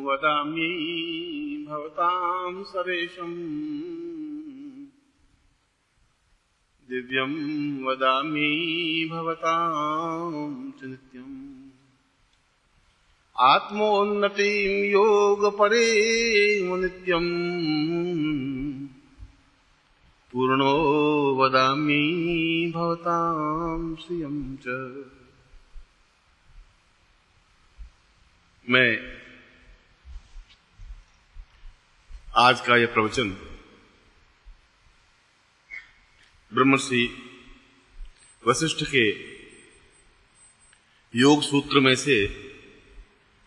वदामि भवतां सरेशम् दिव्यं वदामि भवतां च नित्यम् आत्मोन्नतिं योगपरेम नित्यम् पूर्णो वदामि भवतां श्रियं च। मैं आज का यह प्रवचन ब्रह्मर्षि वशिष्ठ के योग सूत्र में से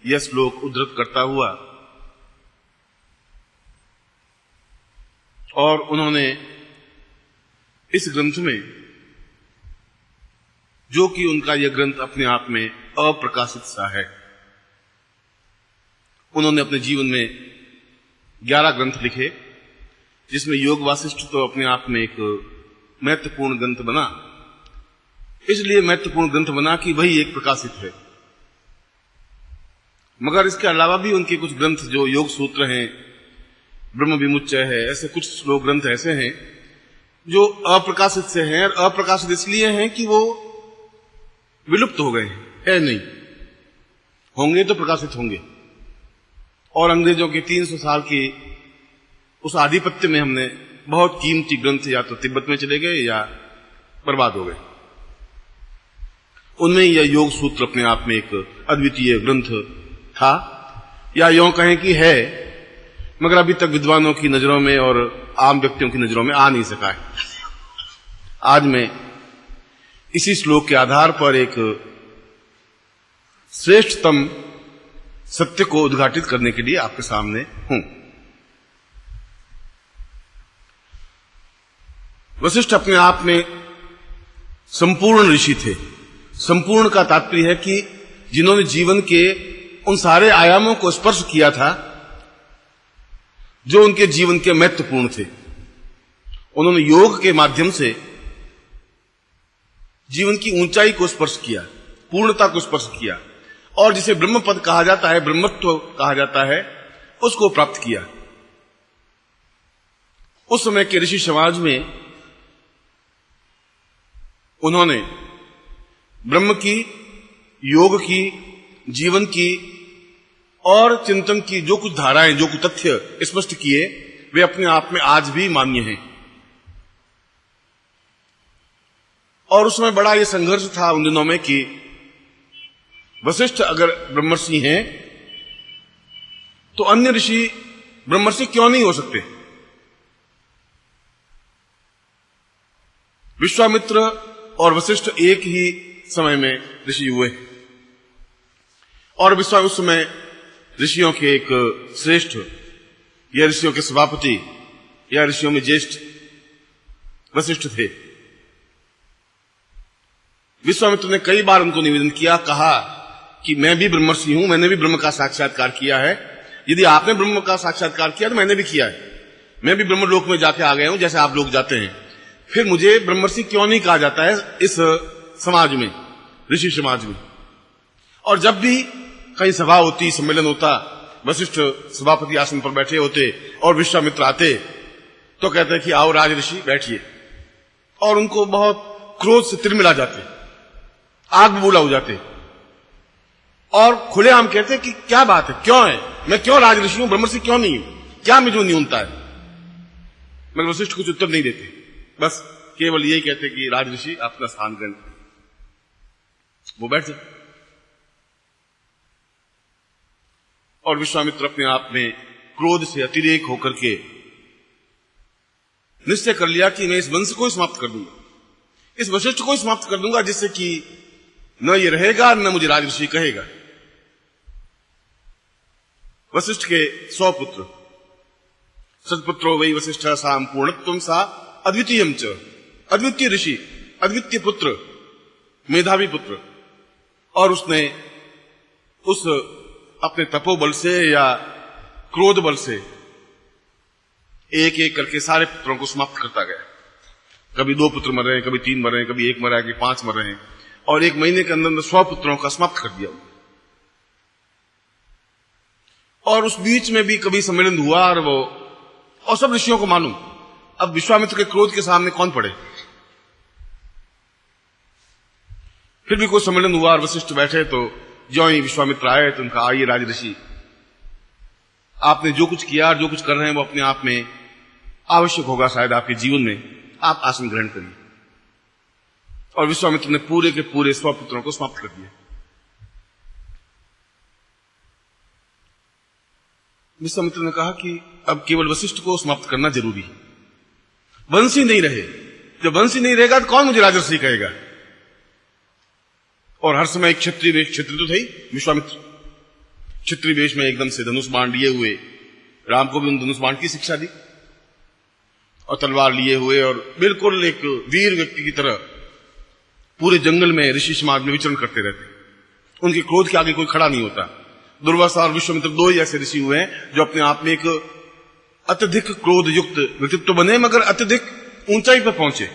यह श्लोक उद्धृत करता हुआ और उन्होंने इस ग्रंथ में, जो कि उनका यह ग्रंथ अपने आप में अप्रकाशित सा है, उन्होंने अपने जीवन में 11 ग्रंथ लिखे, जिसमें योग वासिष्ठ तो अपने आप में एक महत्वपूर्ण ग्रंथ बना। इसलिए महत्वपूर्ण ग्रंथ बना कि वही एक प्रकाशित है, मगर इसके अलावा भी उनके कुछ ग्रंथ जो योग सूत्र हैं, ब्रह्म विमुच्चय है, ऐसे कुछ श्लोक ग्रंथ ऐसे हैं जो अप्रकाशित से हैं। और अप्रकाशित इसलिए हैं कि वो विलुप्त हो गए हैं, है नहीं, होंगे तो प्रकाशित होंगे। और अंग्रेजों के 300 साल की उस आधिपत्य में हमने बहुत कीमती ग्रंथ या तो तिब्बत में चले गए या बर्बाद हो गए। उनमें यह योग सूत्र अपने आप में एक अद्वितीय ग्रंथ था, या यूं कहें कि है, मगर अभी तक विद्वानों की नजरों में और आम व्यक्तियों की नजरों में आ नहीं सका है। आज मैं इसी श्लोक के आधार पर एक श्रेष्ठतम सत्य को उद्घाटित करने के लिए आपके सामने हूं। वशिष्ठ अपने आप में संपूर्ण ऋषि थे। संपूर्ण का तात्पर्य है कि जिन्होंने जीवन के उन सारे आयामों को स्पर्श किया था जो उनके जीवन के महत्वपूर्ण थे। उन्होंने योग के माध्यम से जीवन की ऊंचाई को स्पर्श किया, पूर्णता को स्पर्श किया, और जिसे ब्रह्म पद कहा जाता है, ब्रह्मत्व कहा जाता है, उसको प्राप्त किया। उस समय के ऋषि समाज में उन्होंने ब्रह्म की, योग की, जीवन की और चिंतन की जो कुछ धाराएं, जो कुछ तथ्य स्पष्ट किए, वे अपने आप में आज भी मान्य हैं। और उसमें बड़ा ये संघर्ष था उन दिनों में कि वशिष्ठ अगर ब्रह्मर्षि हैं तो अन्य ऋषि ब्रह्मर्षि क्यों नहीं हो सकते। विश्वामित्र और वशिष्ठ एक ही समय में ऋषि हुए, और विश्वामित्र उस समय ऋषियों के एक श्रेष्ठ, या ऋषियों के सभापति, या ऋषियों में ज्येष्ठ वशिष्ठ थे। विश्वामित्र ने कई बार उनको निवेदन किया, कहा कि मैं भी ब्रह्मर्षि हूं, मैंने भी ब्रह्म का साक्षात्कार किया है। यदि आपने ब्रह्म का साक्षात्कार किया तो मैंने भी किया है, मैं भी ब्रह्मलोक में जाके आ गया हूं जैसे आप लोग जाते हैं। फिर मुझे ब्रह्मर्षि क्यों नहीं कहा जाता है इस समाज में, ऋषि समाज में। और जब भी कहीं सभा होती, सम्मेलन होता, वशिष्ठ सभापति आसन पर बैठे होते और विश्वामित्र आते तो कहते कि आओ राज ऋषि बैठिए, और उनको बहुत क्रोध से तिरमिला जाते, आग बबूला हो जाते, और खुलेआम कहते कि क्या बात है, क्यों है, मैं क्यों राज ऋषि हूं, ब्रह्मर्षि क्यों नहीं हूं, क्या मुझे न्यूनता है। मगर वशिष्ठ कुछ उत्तर नहीं देते, बस केवल यही कहते कि राज ऋषि अपना स्थान ग्रहण करें। वो बैठ जाते, और विश्वामित्र अपने आप में क्रोध से अतिरेक होकर के निश्चय कर लिया कि मैं इस वंश को समाप्त कर दूंगा, इस वशिष्ठ को समाप्त कर दूंगा, जिससे कि न ये रहेगा न मुझे राजऋषि कहेगा। वशिष्ठ के 100 पुत्र, सत्पुत्रो वै वशिष्ठ साम पूर्णत्वम सा अद्वितीयम च, अद्वितीय ऋषि, अद्वितीय पुत्र, मेधावी पुत्र। और उसने उस अपने तपोबल से या क्रोध बल से एक एक करके सारे पुत्रों को समाप्त करता गया। कभी 2 पुत्र मर रहे हैं, कभी 3 मर रहे हैं, कभी 1 मर रहा है, कभी 5 मर रहे हैं, और 1 महीने के अंदर 100 पुत्रों का समाप्त कर दिया। और उस बीच में भी कभी सम्मेलन हुआ और सब ऋषियों को मालूम। अब विश्वामित्र के क्रोध के सामने कौन पड़े। फिर भी कोई सम्मेलन हुआ और वशिष्ठ बैठे, तो ज्यों ही विश्वामित्र आए तो उनका, आइए राज ऋषि, आपने जो कुछ किया और जो कुछ कर रहे हैं वो अपने आप में आवश्यक होगा शायद आपके जीवन में, आप आसन ग्रहण करिए। और विश्वामित्र ने पूरे के पूरे स्वपुत्रों को समाप्त कर दिया। विश्वामित्र ने कहा कि अब केवल वशिष्ठ को समाप्त करना जरूरी है, वंश ही नहीं रहे। जब वंश ही नहीं रहेगा तो कौन मुझे राजर्षि कहेगा। और हर समय एक क्षत्रिय वेश, क्षत्रिय तो थे विश्वामित्र, क्षत्रिय वेश में एकदम से धनुष बाण लिए हुए, राम को भी उन धनुष बाण की शिक्षा दी, और तलवार लिए हुए, और बिल्कुल एक वीर व्यक्ति की तरह पूरे जंगल में ऋषि समाज में विचरण करते रहते। उनके क्रोध के आगे कोई खड़ा नहीं होता। दुर्वासा और विश्वामित्र दो ही ऐसे ऋषि हुए हैं जो अपने आप में एक अत्यधिक क्रोध युक्त व्यक्तित्व बने, मगर अत्यधिक ऊंचाई पर पहुंचे।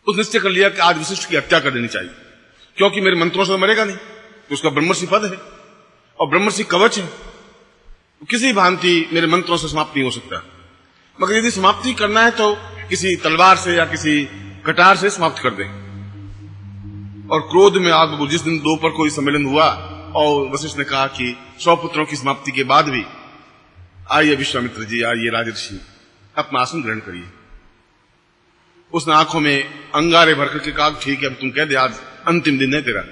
उस निश्चय कर लिया कि आज वशिष्ठ की हत्या कर देनी चाहिए, क्योंकि मेरे मंत्रों से मरेगा नहीं, तो उसका ब्रह्मर्षि पद है और ब्रह्मर्षि कवच है, किसी भांति मेरे मंत्रों से समाप्त नहीं हो सकता। मगर यदि समाप्ति करना है तो किसी तलवार से या किसी कटार से समाप्त कर दें। और क्रोध में आग बबूल। जिस दिन दोपहर कोई सम्मेलन हुआ और वशिष्ठ ने कहा कि 100 पुत्रों की समाप्ति के बाद भी आइए विश्वामित्र जी, आइए राजर्षि, अपना आसन ग्रहण करिए। उसने आंखों में अंगारे भर करके कहा, ठीक है, अब तुम कह दे, आज अंतिम दिन है तेरा,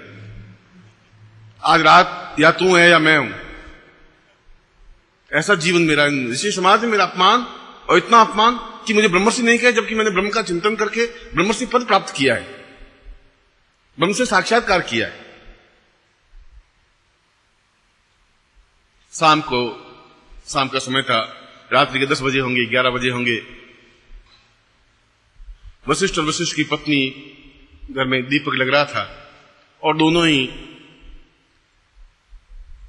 आज रात या तू है या मैं हूं। ऐसा जीवन मेरा, ऋषि समाज में मेरा अपमान, और इतना अपमान कि मुझे ब्रह्मर्षि नहीं कहे, जबकि मैंने ब्रह्म का चिंतन करके ब्रह्मर्षि पद प्राप्त किया है, ब्रह्म से साक्षात्कार किया है। शाम का समय था, रात्रि के 10 बजे होंगे, 11 बजे होंगे। वशिष्ठ और वशिष्ठ की पत्नी घर में दीपक लग रहा था और दोनों ही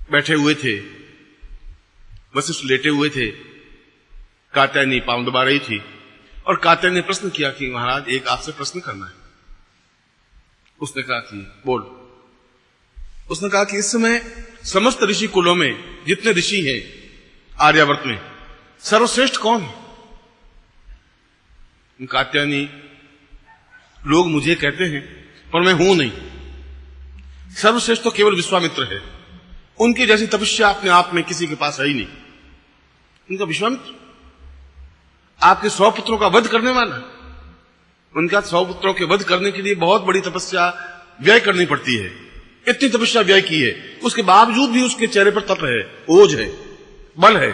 बैठे हुए थे। वशिष्ठ लेटे हुए थे, कात्यायनी पांव दबा रही थी, और कात्यायनी ने प्रश्न किया कि महाराज, एक आपसे प्रश्न करना है। उसने कहा कि बोल। उसने कहा कि इस समय समस्त ऋषि कुलों में जितने ऋषि हैं आर्यावर्त में, सर्वश्रेष्ठ कौन है? कात्यायनी, लोग मुझे कहते हैं पर मैं हूं नहीं। सर्वश्रेष्ठ तो केवल विश्वामित्र है, उनकी जैसी तपस्या अपने आप में किसी के पास है ही नहीं। उनका विश्वामित्र आपके 100 पुत्रों का वध करने वाला, उनका 100 पुत्रों के वध करने के लिए बहुत बड़ी तपस्या व्यय करनी पड़ती है। इतनी तपस्या व्यय की है, उसके बावजूद भी उसके चेहरे पर तप है, ओज है, बल है।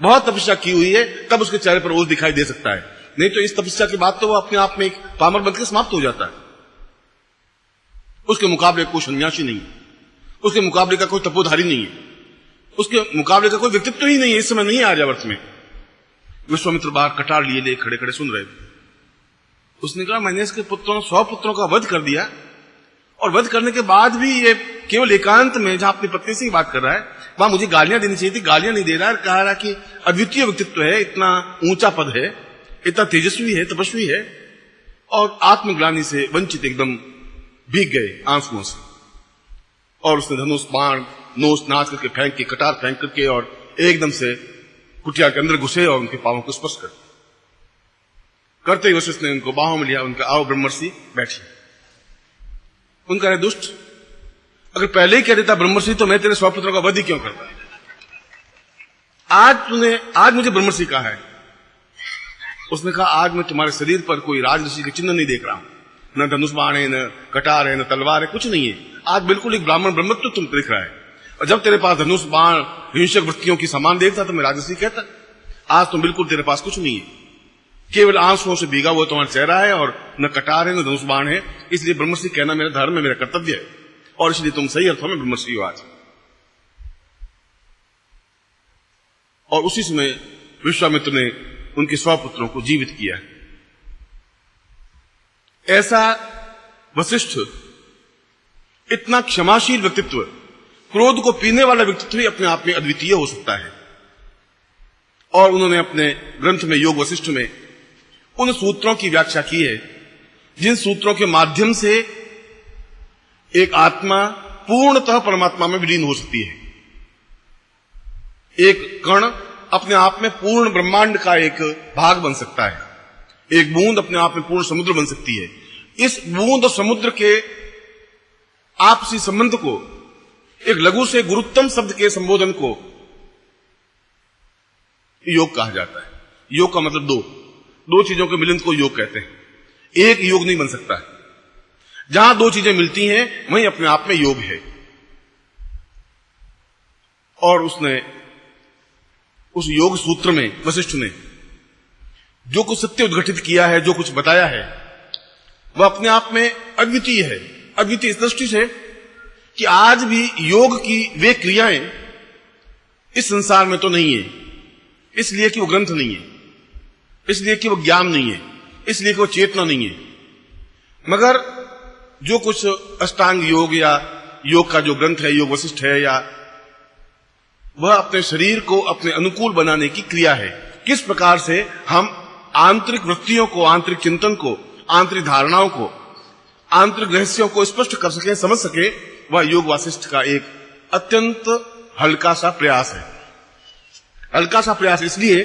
बहुत तपस्या की हुई है, तब उसके चेहरे पर ओज दिखाई दे सकता है। नहीं तो इस तपस्या के बाद तो वो अपने आप में एक पामर बनकर समाप्त हो जाता है। उसके मुकाबले कोई सन्यासी नहीं है, उसके मुकाबले का कोई तपोधारी नहीं है, उसके मुकाबले का कोई व्यक्तित्व ही नहीं है। इस समय नहीं है आर्यावर्त में। विश्वामित्र बाहर कटार लिए खड़े खड़े सुन रहे थे। उसने कहा, मैंने इसके 100 पुत्रों का वध कर दिया, और वध करने के बाद भी ये केवल एकांत में, जहां अपनी पत्नी से ही बात कर रहा है, वहां मुझे गालियां देनी चाहिए थी, गालियां नहीं दे रहा है। कह रहा कि अद्वितीय व्यक्तित्व है, इतना ऊंचा पद है, इतना तेजस्वी है, तपस्वी है, और आत्मग्लानि से वंचित एकदम भीग गए आंसुओं से। और उसने धनुष बाण नोच नाच करके फेंक के, कटार फेंक करके, और एकदम से कुटिया के अंदर घुसे और उनके पांवों को स्पर्श करते ही वशिष्ठ ने उनको बाहों में लिया। उनका, आओ ब्रह्मर्षि, बैठिए। उनका, है दुष्ट, अगर पहले ही कह देता ब्रह्मर्षि तो मैं तेरे 100 पुत्रों का वध ही क्यों करता। आज मुझे ब्रह्मर्षि कहा है। उसने कहा, आज मैं तुम्हारे शरीर पर कोई राजऋषि के चिन्ह नहीं देख रहा हूं, न धनुष बाण है, न कटार है, न तलवार है, कुछ नहीं है। आज बिल्कुल एक ब्राह्मण ब्रह्मत्व तुम दिख रहा है। और जब तेरे पास धनुष बाण हिंसक वृत्तियों की सामान देखता तो मैं राजऋषि कहता। आज तुम बिल्कुल, तेरे पास कुछ नहीं है, केवल आंसुओं से भीगा हुआ तुम्हारा चेहरा है, और न कटार है, न धनुष बाण है। इसलिए ब्रह्मर्षि कहना मेरा धर्म है, मेरा कर्तव्य है, और इसलिए तुम सही अर्थों में ब्रह्मर्षि हो आज। और उसी समय विश्वामित्र ने उनके 100 पुत्रों को जीवित किया। ऐसा वशिष्ठ, इतना क्षमाशील व्यक्तित्व, क्रोध को पीने वाला व्यक्तित्व ही अपने आप में अद्वितीय हो सकता है। और उन्होंने अपने ग्रंथ में, योग वशिष्ठ में, उन सूत्रों की व्याख्या की है जिन सूत्रों के माध्यम से एक आत्मा पूर्णतः परमात्मा में विलीन हो सकती है। एक कण अपने आप में पूर्ण ब्रह्मांड का एक भाग बन सकता है। एक बूंद अपने आप में पूर्ण समुद्र बन सकती है। इस बूंद और समुद्र के आपसी संबंध को, एक लघु से गुरुत्तम शब्द के संबोधन को योग कहा जाता है। योग का मतलब दो चीजों के मिलन को योग कहते हैं। एक योग नहीं बन सकता है। जहां दो चीजें मिलती हैं वहीं अपने आप में योग है। और उसने उस योग सूत्र में वशिष्ठ ने जो कुछ सत्य उद्घटित किया है, जो कुछ बताया है, वह अपने आप में अद्वितीय है। अद्वितीय इस दृष्टि से कि आज भी योग की वे क्रियाएं इस संसार में तो नहीं है, इसलिए कि वो ग्रंथ नहीं है, इसलिए कि वो ज्ञान नहीं है, इसलिए कि वो चेतना नहीं है, मगर जो कुछ अष्टांग योग या योग का जो ग्रंथ है, योग वशिष्ठ है, या वह अपने शरीर को अपने अनुकूल बनाने की क्रिया है। किस प्रकार से हम आंतरिक वृत्तियों को, आंतरिक चिंतन को, आंतरिक धारणाओं को, आंतरिक रहस्यों को स्पष्ट कर सके, समझ सके, वह योग वासिष्ठ का एक अत्यंत हल्का सा प्रयास है। हल्का सा प्रयास इसलिए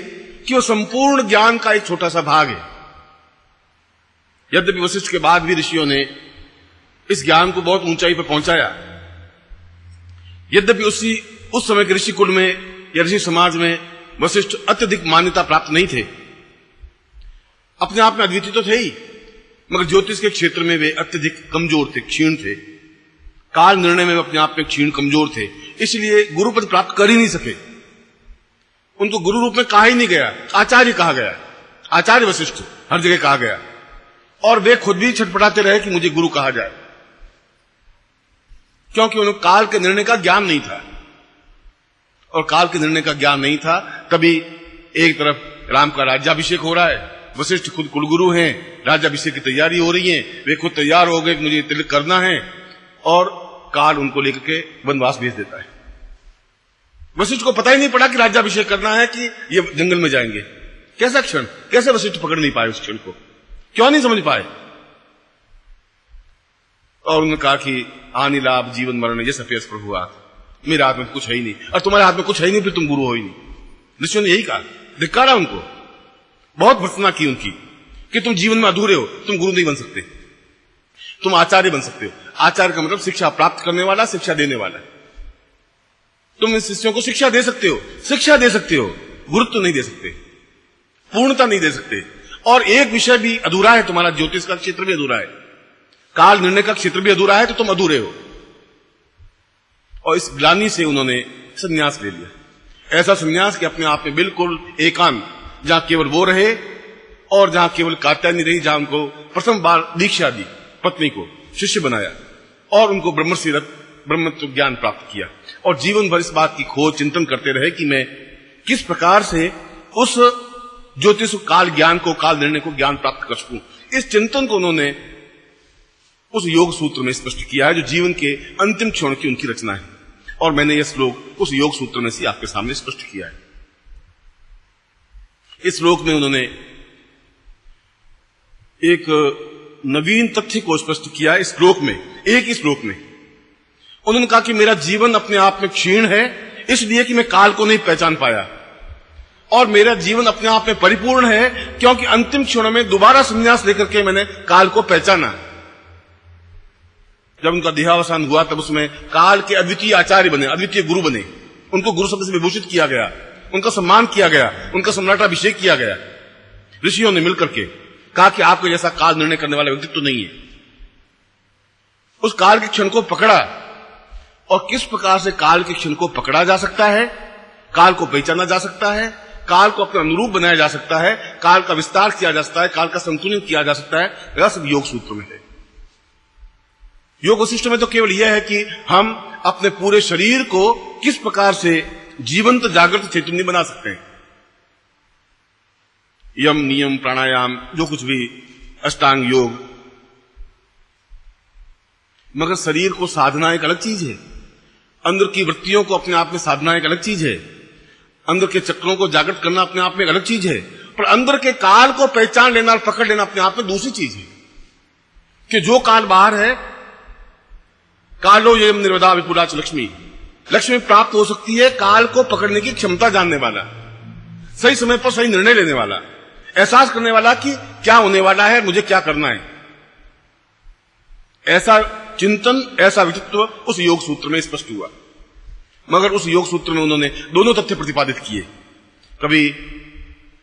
कि वह संपूर्ण ज्ञान का एक छोटा सा भाग है। यद्यपि वशिष्ठ के बाद भी ऋषियों ने इस ज्ञान को बहुत ऊंचाई पर पहुंचाया, यद्यपि उस समय के ऋषि कुल में या ऋषि समाज में वशिष्ठ अत्यधिक मान्यता प्राप्त नहीं थे। अपने आप में अद्वितीय तो थे ही, मगर ज्योतिष के क्षेत्र में वे अत्यधिक कमजोर थे, क्षीण थे। काल निर्णय में वे अपने आप में क्षीण कमजोर थे, इसलिए गुरु पद प्राप्त कर ही नहीं सके। उनको गुरु रूप में कहा ही नहीं गया, आचार्य कहा गया। आचार्य वशिष्ठ हर जगह कहा गया, और वे खुद भी छटपटाते रहे कि मुझे गुरु कहा जाए, क्योंकि उन्हें काल के निर्णय का ज्ञान नहीं था। और काल के निर्णय का ज्ञान नहीं था, तभी एक तरफ राम का राज्याभिषेक हो रहा है, वशिष्ठ खुद कुलगुरु हैं, राज्याभिषेक की तैयारी हो रही है, वे खुद तैयार हो गए कि मुझे तिलक करना है, और काल उनको लेकर के वनवास भेज देता है। वशिष्ठ को पता ही नहीं पड़ा कि राज्याभिषेक करना है कि ये जंगल में जाएंगे। कैसा क्षण, कैसे वशिष्ठ पकड़ नहीं पाए उस क्षण को, क्यों नहीं समझ पाए? और उन्होंने कहा कि हानि लाभ जीवन मरण ये सफेद पर हुआ, मेरे हाथ में कुछ है ही नहीं, और तुम्हारे हाथ में कुछ है ही नहीं, फिर तुम गुरु हो ही नहीं। ऋषियों ने यही कहा, धिक्कारा उनको, बहुत भर्त्सना की उनकी कि तुम जीवन में अधूरे हो, तुम गुरु नहीं बन सकते, तुम आचार्य बन सकते हो। आचार्य का मतलब शिक्षा प्राप्त करने वाला, शिक्षा देने वाला। तुम इन शिष्यों को शिक्षा दे सकते हो, शिक्षा दे सकते हो, गुरुत्व नहीं दे सकते, पूर्णता नहीं दे सकते। और एक विषय भी अधूरा है तुम्हारा, ज्योतिष का क्षेत्र भी अधूरा है, काल निर्णय का क्षेत्र भी अधूरा है, तो तुम अधूरे हो। और इस ग्लानि से उन्होंने संन्यास ले लिया। ऐसा संन्यास कि अपने आप में बिल्कुल एकांत, जहां केवल वो रहे और जहां केवल कात्यायनी रही, जहां उनको प्रथम बार दीक्षा दी, पत्नी को शिष्य बनाया और उनको ब्रह्मत्व ज्ञान प्राप्त किया। और जीवन भर इस बात की खोज चिंतन करते रहे कि मैं किस प्रकार से उस ज्योतिष काल ज्ञान को, काल निर्णय को ज्ञान प्राप्त कर सकूं। इस चिंतन को उन्होंने उस योग सूत्र में स्पष्ट किया है, जो जीवन के अंतिम क्षण की उनकी रचना है। और मैंने यह श्लोक उस योग सूत्र में से आपके सामने स्पष्ट किया है। इस श्लोक में उन्होंने एक नवीन तथ्य को स्पष्ट किया है। इस श्लोक में, एक ही श्लोक में उन्होंने कहा कि मेरा जीवन अपने आप में क्षीण है, इसलिए कि मैं काल को नहीं पहचान पाया, और मेरा जीवन अपने आप में परिपूर्ण है क्योंकि अंतिम क्षण में दोबारा संन्यास लेकर के मैंने काल को पहचाना। जब उनका देहावसान हुआ तब उसमें काल के अद्वितीय आचार्य बने, अद्वितीय गुरु बने, उनको गुरु शब्द से विभूषित किया गया, उनका सम्मान किया गया, उनका सम्राटाभिषेक किया गया। ऋषियों ने मिलकर के कहा कि आपको जैसा काल निर्णय करने वाला व्यक्तित्व तो नहीं है। उस काल के क्षण को पकड़ा, और किस प्रकार से काल के क्षण को पकड़ा जा सकता है, काल को पहचाना जा सकता है, काल को अपने अनुरूप बनाया जा सकता है, काल का विस्तार किया जा सकता है, काल का संतुलन किया जा सकता है, यह सब योग सूत्र में है। योग वशिष्ठ में तो केवल यह है कि हम अपने पूरे शरीर को किस प्रकार से जीवंत जागृत चैतन्य बना सकते हैं। यम नियम प्राणायाम जो कुछ भी अष्टांग योग, मगर शरीर को साधना एक अलग चीज है, अंदर की वृत्तियों को अपने आप में साधना एक अलग चीज है, अंदर के चक्रों को जागृत करना अपने आप में एक अलग चीज है, पर अंदर के काल को पहचान लेना और पकड़ लेना अपने आप में दूसरी चीज है। कि जो काल बाहर है कालो ये निर्वदा विपुराच लक्ष्मी। लक्ष्मी प्राप्त हो सकती है काल को पकड़ने की क्षमता जानने वाला, सही समय पर सही निर्णय लेने वाला, एहसास करने वाला कि क्या होने वाला है, मुझे क्या करना है। ऐसा चिंतन, ऐसा व्यक्तित्व उस योग सूत्र में स्पष्ट हुआ। मगर उस योग सूत्र में उन्होंने दोनों तथ्य प्रतिपादित किए। कभी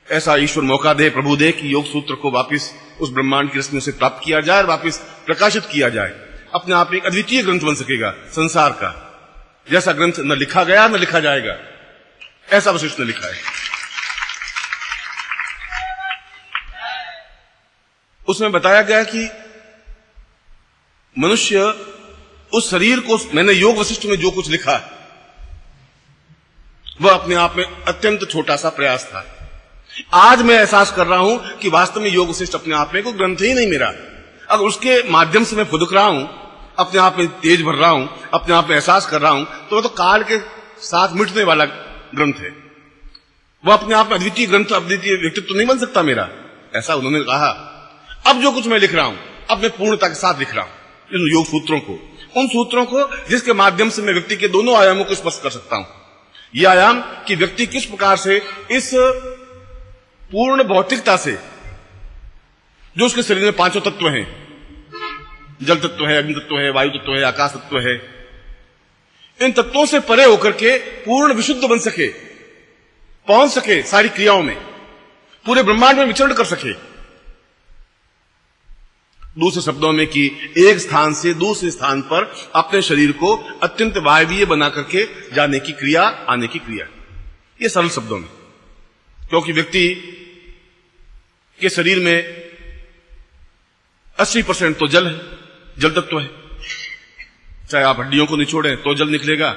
ऐसा ईश्वर मौका दे, प्रभु दे कि योग सूत्र को वापिस उस ब्रह्मांड की रश्मियों से प्राप्त किया जाए और वापिस प्रकाशित किया जाए, अपने आप एक अद्वितीय ग्रंथ बन सकेगा संसार का, जैसा ग्रंथ न लिखा गया न लिखा जाएगा, ऐसा वशिष्ठ ने लिखा है। उसमें बताया गया कि मनुष्य उस शरीर को, मैंने योग वशिष्ठ में जो कुछ लिखा वह अपने आप में अत्यंत छोटा सा प्रयास था। आज मैं एहसास कर रहा हूं कि वास्तव में योग वशिष्ठ अपने आप में कोई ग्रंथ ही नहीं मेरा। अगर उसके माध्यम से मैं फुदक रहा हूं, अपने आप में तेज भर रहा हूं, अपने आप में एहसास कर रहा हूं, तो वह तो काल के साथ मिटने वाला ग्रंथ है। वह अपने आप में अद्वितीय ग्रंथ, अद्वितीय व्यक्तित्व नहीं बन सकता मेरा, ऐसा उन्होंने कहा। अब जो कुछ मैं लिख रहा हूं, अब मैं पूर्णता के साथ लिख रहा हूं इन योग सूत्रों को, उन सूत्रों को जिसके माध्यम से मैं व्यक्ति के दोनों आयामों को स्पष्ट कर सकता हूं। यह आयाम कि व्यक्ति किस प्रकार से इस पूर्ण भौतिकता से, जो उसके शरीर में पांचों तत्व हैं, जल तत्व है, अग्नि तत्व है, वायु तत्व है, आकाश तत्व है, इन तत्वों से परे होकर के पूर्ण विशुद्ध बन सके, पहुंच सके सारी क्रियाओं में, पूरे ब्रह्मांड में विचरण कर सके। दूसरे शब्दों में कि एक स्थान से दूसरे स्थान पर अपने शरीर को अत्यंत वायवीय बना करके जाने की क्रिया, आने की क्रिया, ये सरल शब्दों में। क्योंकि व्यक्ति के शरीर में 80% तो जल है, जल तत्व है। चाहे आप हड्डियों को निचोड़ें तो जल निकलेगा,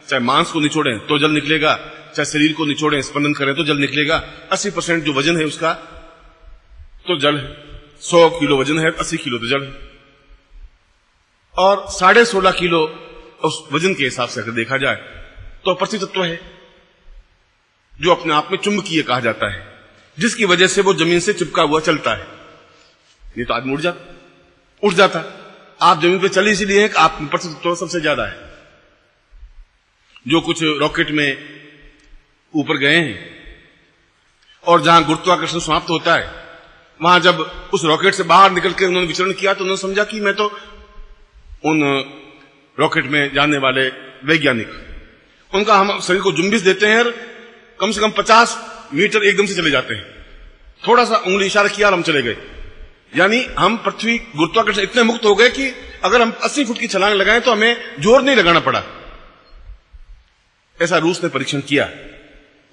चाहे मांस को निचोड़ें तो जल निकलेगा, चाहे शरीर को निचोड़ें, स्पंदन करें तो जल निकलेगा। 80% जो वजन है उसका तो जल है। 100 किलो वजन है, 80 किलो तो जल है। और 16.5 किलो उस वजन के हिसाब से अगर देखा जाए तो पृथ्वी तत्व है, जो अपने आप में चुंबकीय कहा जाता है, जिसकी वजह से वो जमीन से चिपका हुआ चलता है। नहीं तो आदमी उठ जाता। आप जमीन पे चले इसीलिए कि आप पृथ्वी तत्व सबसे ज्यादा है। जो कुछ रॉकेट में ऊपर गए हैं और जहां गुरुत्वाकर्षण समाप्त होता है, वहां जब उस रॉकेट से बाहर निकल के उन्होंने विचरण किया तो उन्होंने समझा कि मैं तो उन रॉकेट में जाने वाले वैज्ञानिक, उनका हम शरीर को जुम्बिश देते हैं और कम से कम 50 मीटर एकदम से चले जाते हैं। थोड़ा सा उंगली इशारा किया और हम चले गए। यानी हम पृथ्वी गुरुत्वाकर्षण इतने मुक्त हो गए कि अगर हम 80 फुट की छलांग लगाएं तो हमें जोर नहीं लगाना पड़ा। ऐसा रूस ने परीक्षण किया।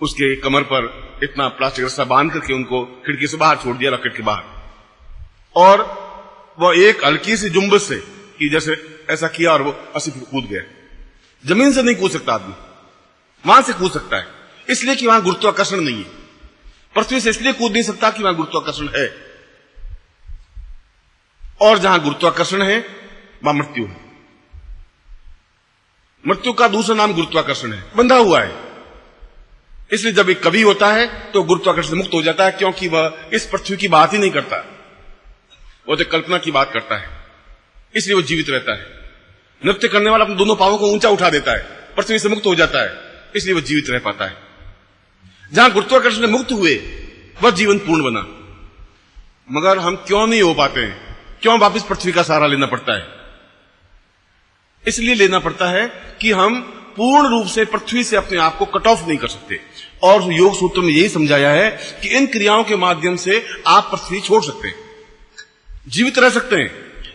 उसके कमर पर इतना प्लास्टिक रस्सा बांध करके उनको खिड़की से बाहर छोड़ दिया, रॉकेट के बाहर, और वह एक हल्की सी जुम्बश से कि जैसे ऐसा किया और वो 80 फुट कूद गया। जमीन से नहीं कूद सकता आदमी, वहां से कूद सकता है, इसलिए कि वहां गुरुत्वाकर्षण नहीं है। पृथ्वी से इसलिए कूद नहीं सकता कि वहां गुरुत्वाकर्षण है, और जहां गुरुत्वाकर्षण है वहां मृत्यु है। मृत्यु का दूसरा नाम गुरुत्वाकर्षण है, बंधा हुआ है। इसलिए जब एक कवि होता है तो गुरुत्वाकर्षण से मुक्त हो जाता है, क्योंकि वह इस पृथ्वी की बात ही नहीं करता, वो तो कल्पना की बात करता है, इसलिए वो जीवित रहता है। नृत्य करने वाला अपने दोनों पांवों को ऊंचा उठा देता है, पृथ्वी से मुक्त हो जाता है, इसलिए वो जीवित रह पाता है। जहां गुरुत्वाकर्षण से मुक्त हुए वह जीवन पूर्ण बना। मगर हम क्यों नहीं हो पाते हैं? क्यों वापिस पृथ्वी का सहारा लेना पड़ता है? इसलिए लेना पड़ता है कि हम पूर्ण रूप से पृथ्वी से अपने आप को कट ऑफ नहीं कर सकते। और योग सूत्र में यही समझाया है कि इन क्रियाओं के माध्यम से आप पृथ्वी छोड़ सकते हैं, जीवित रह सकते हैं,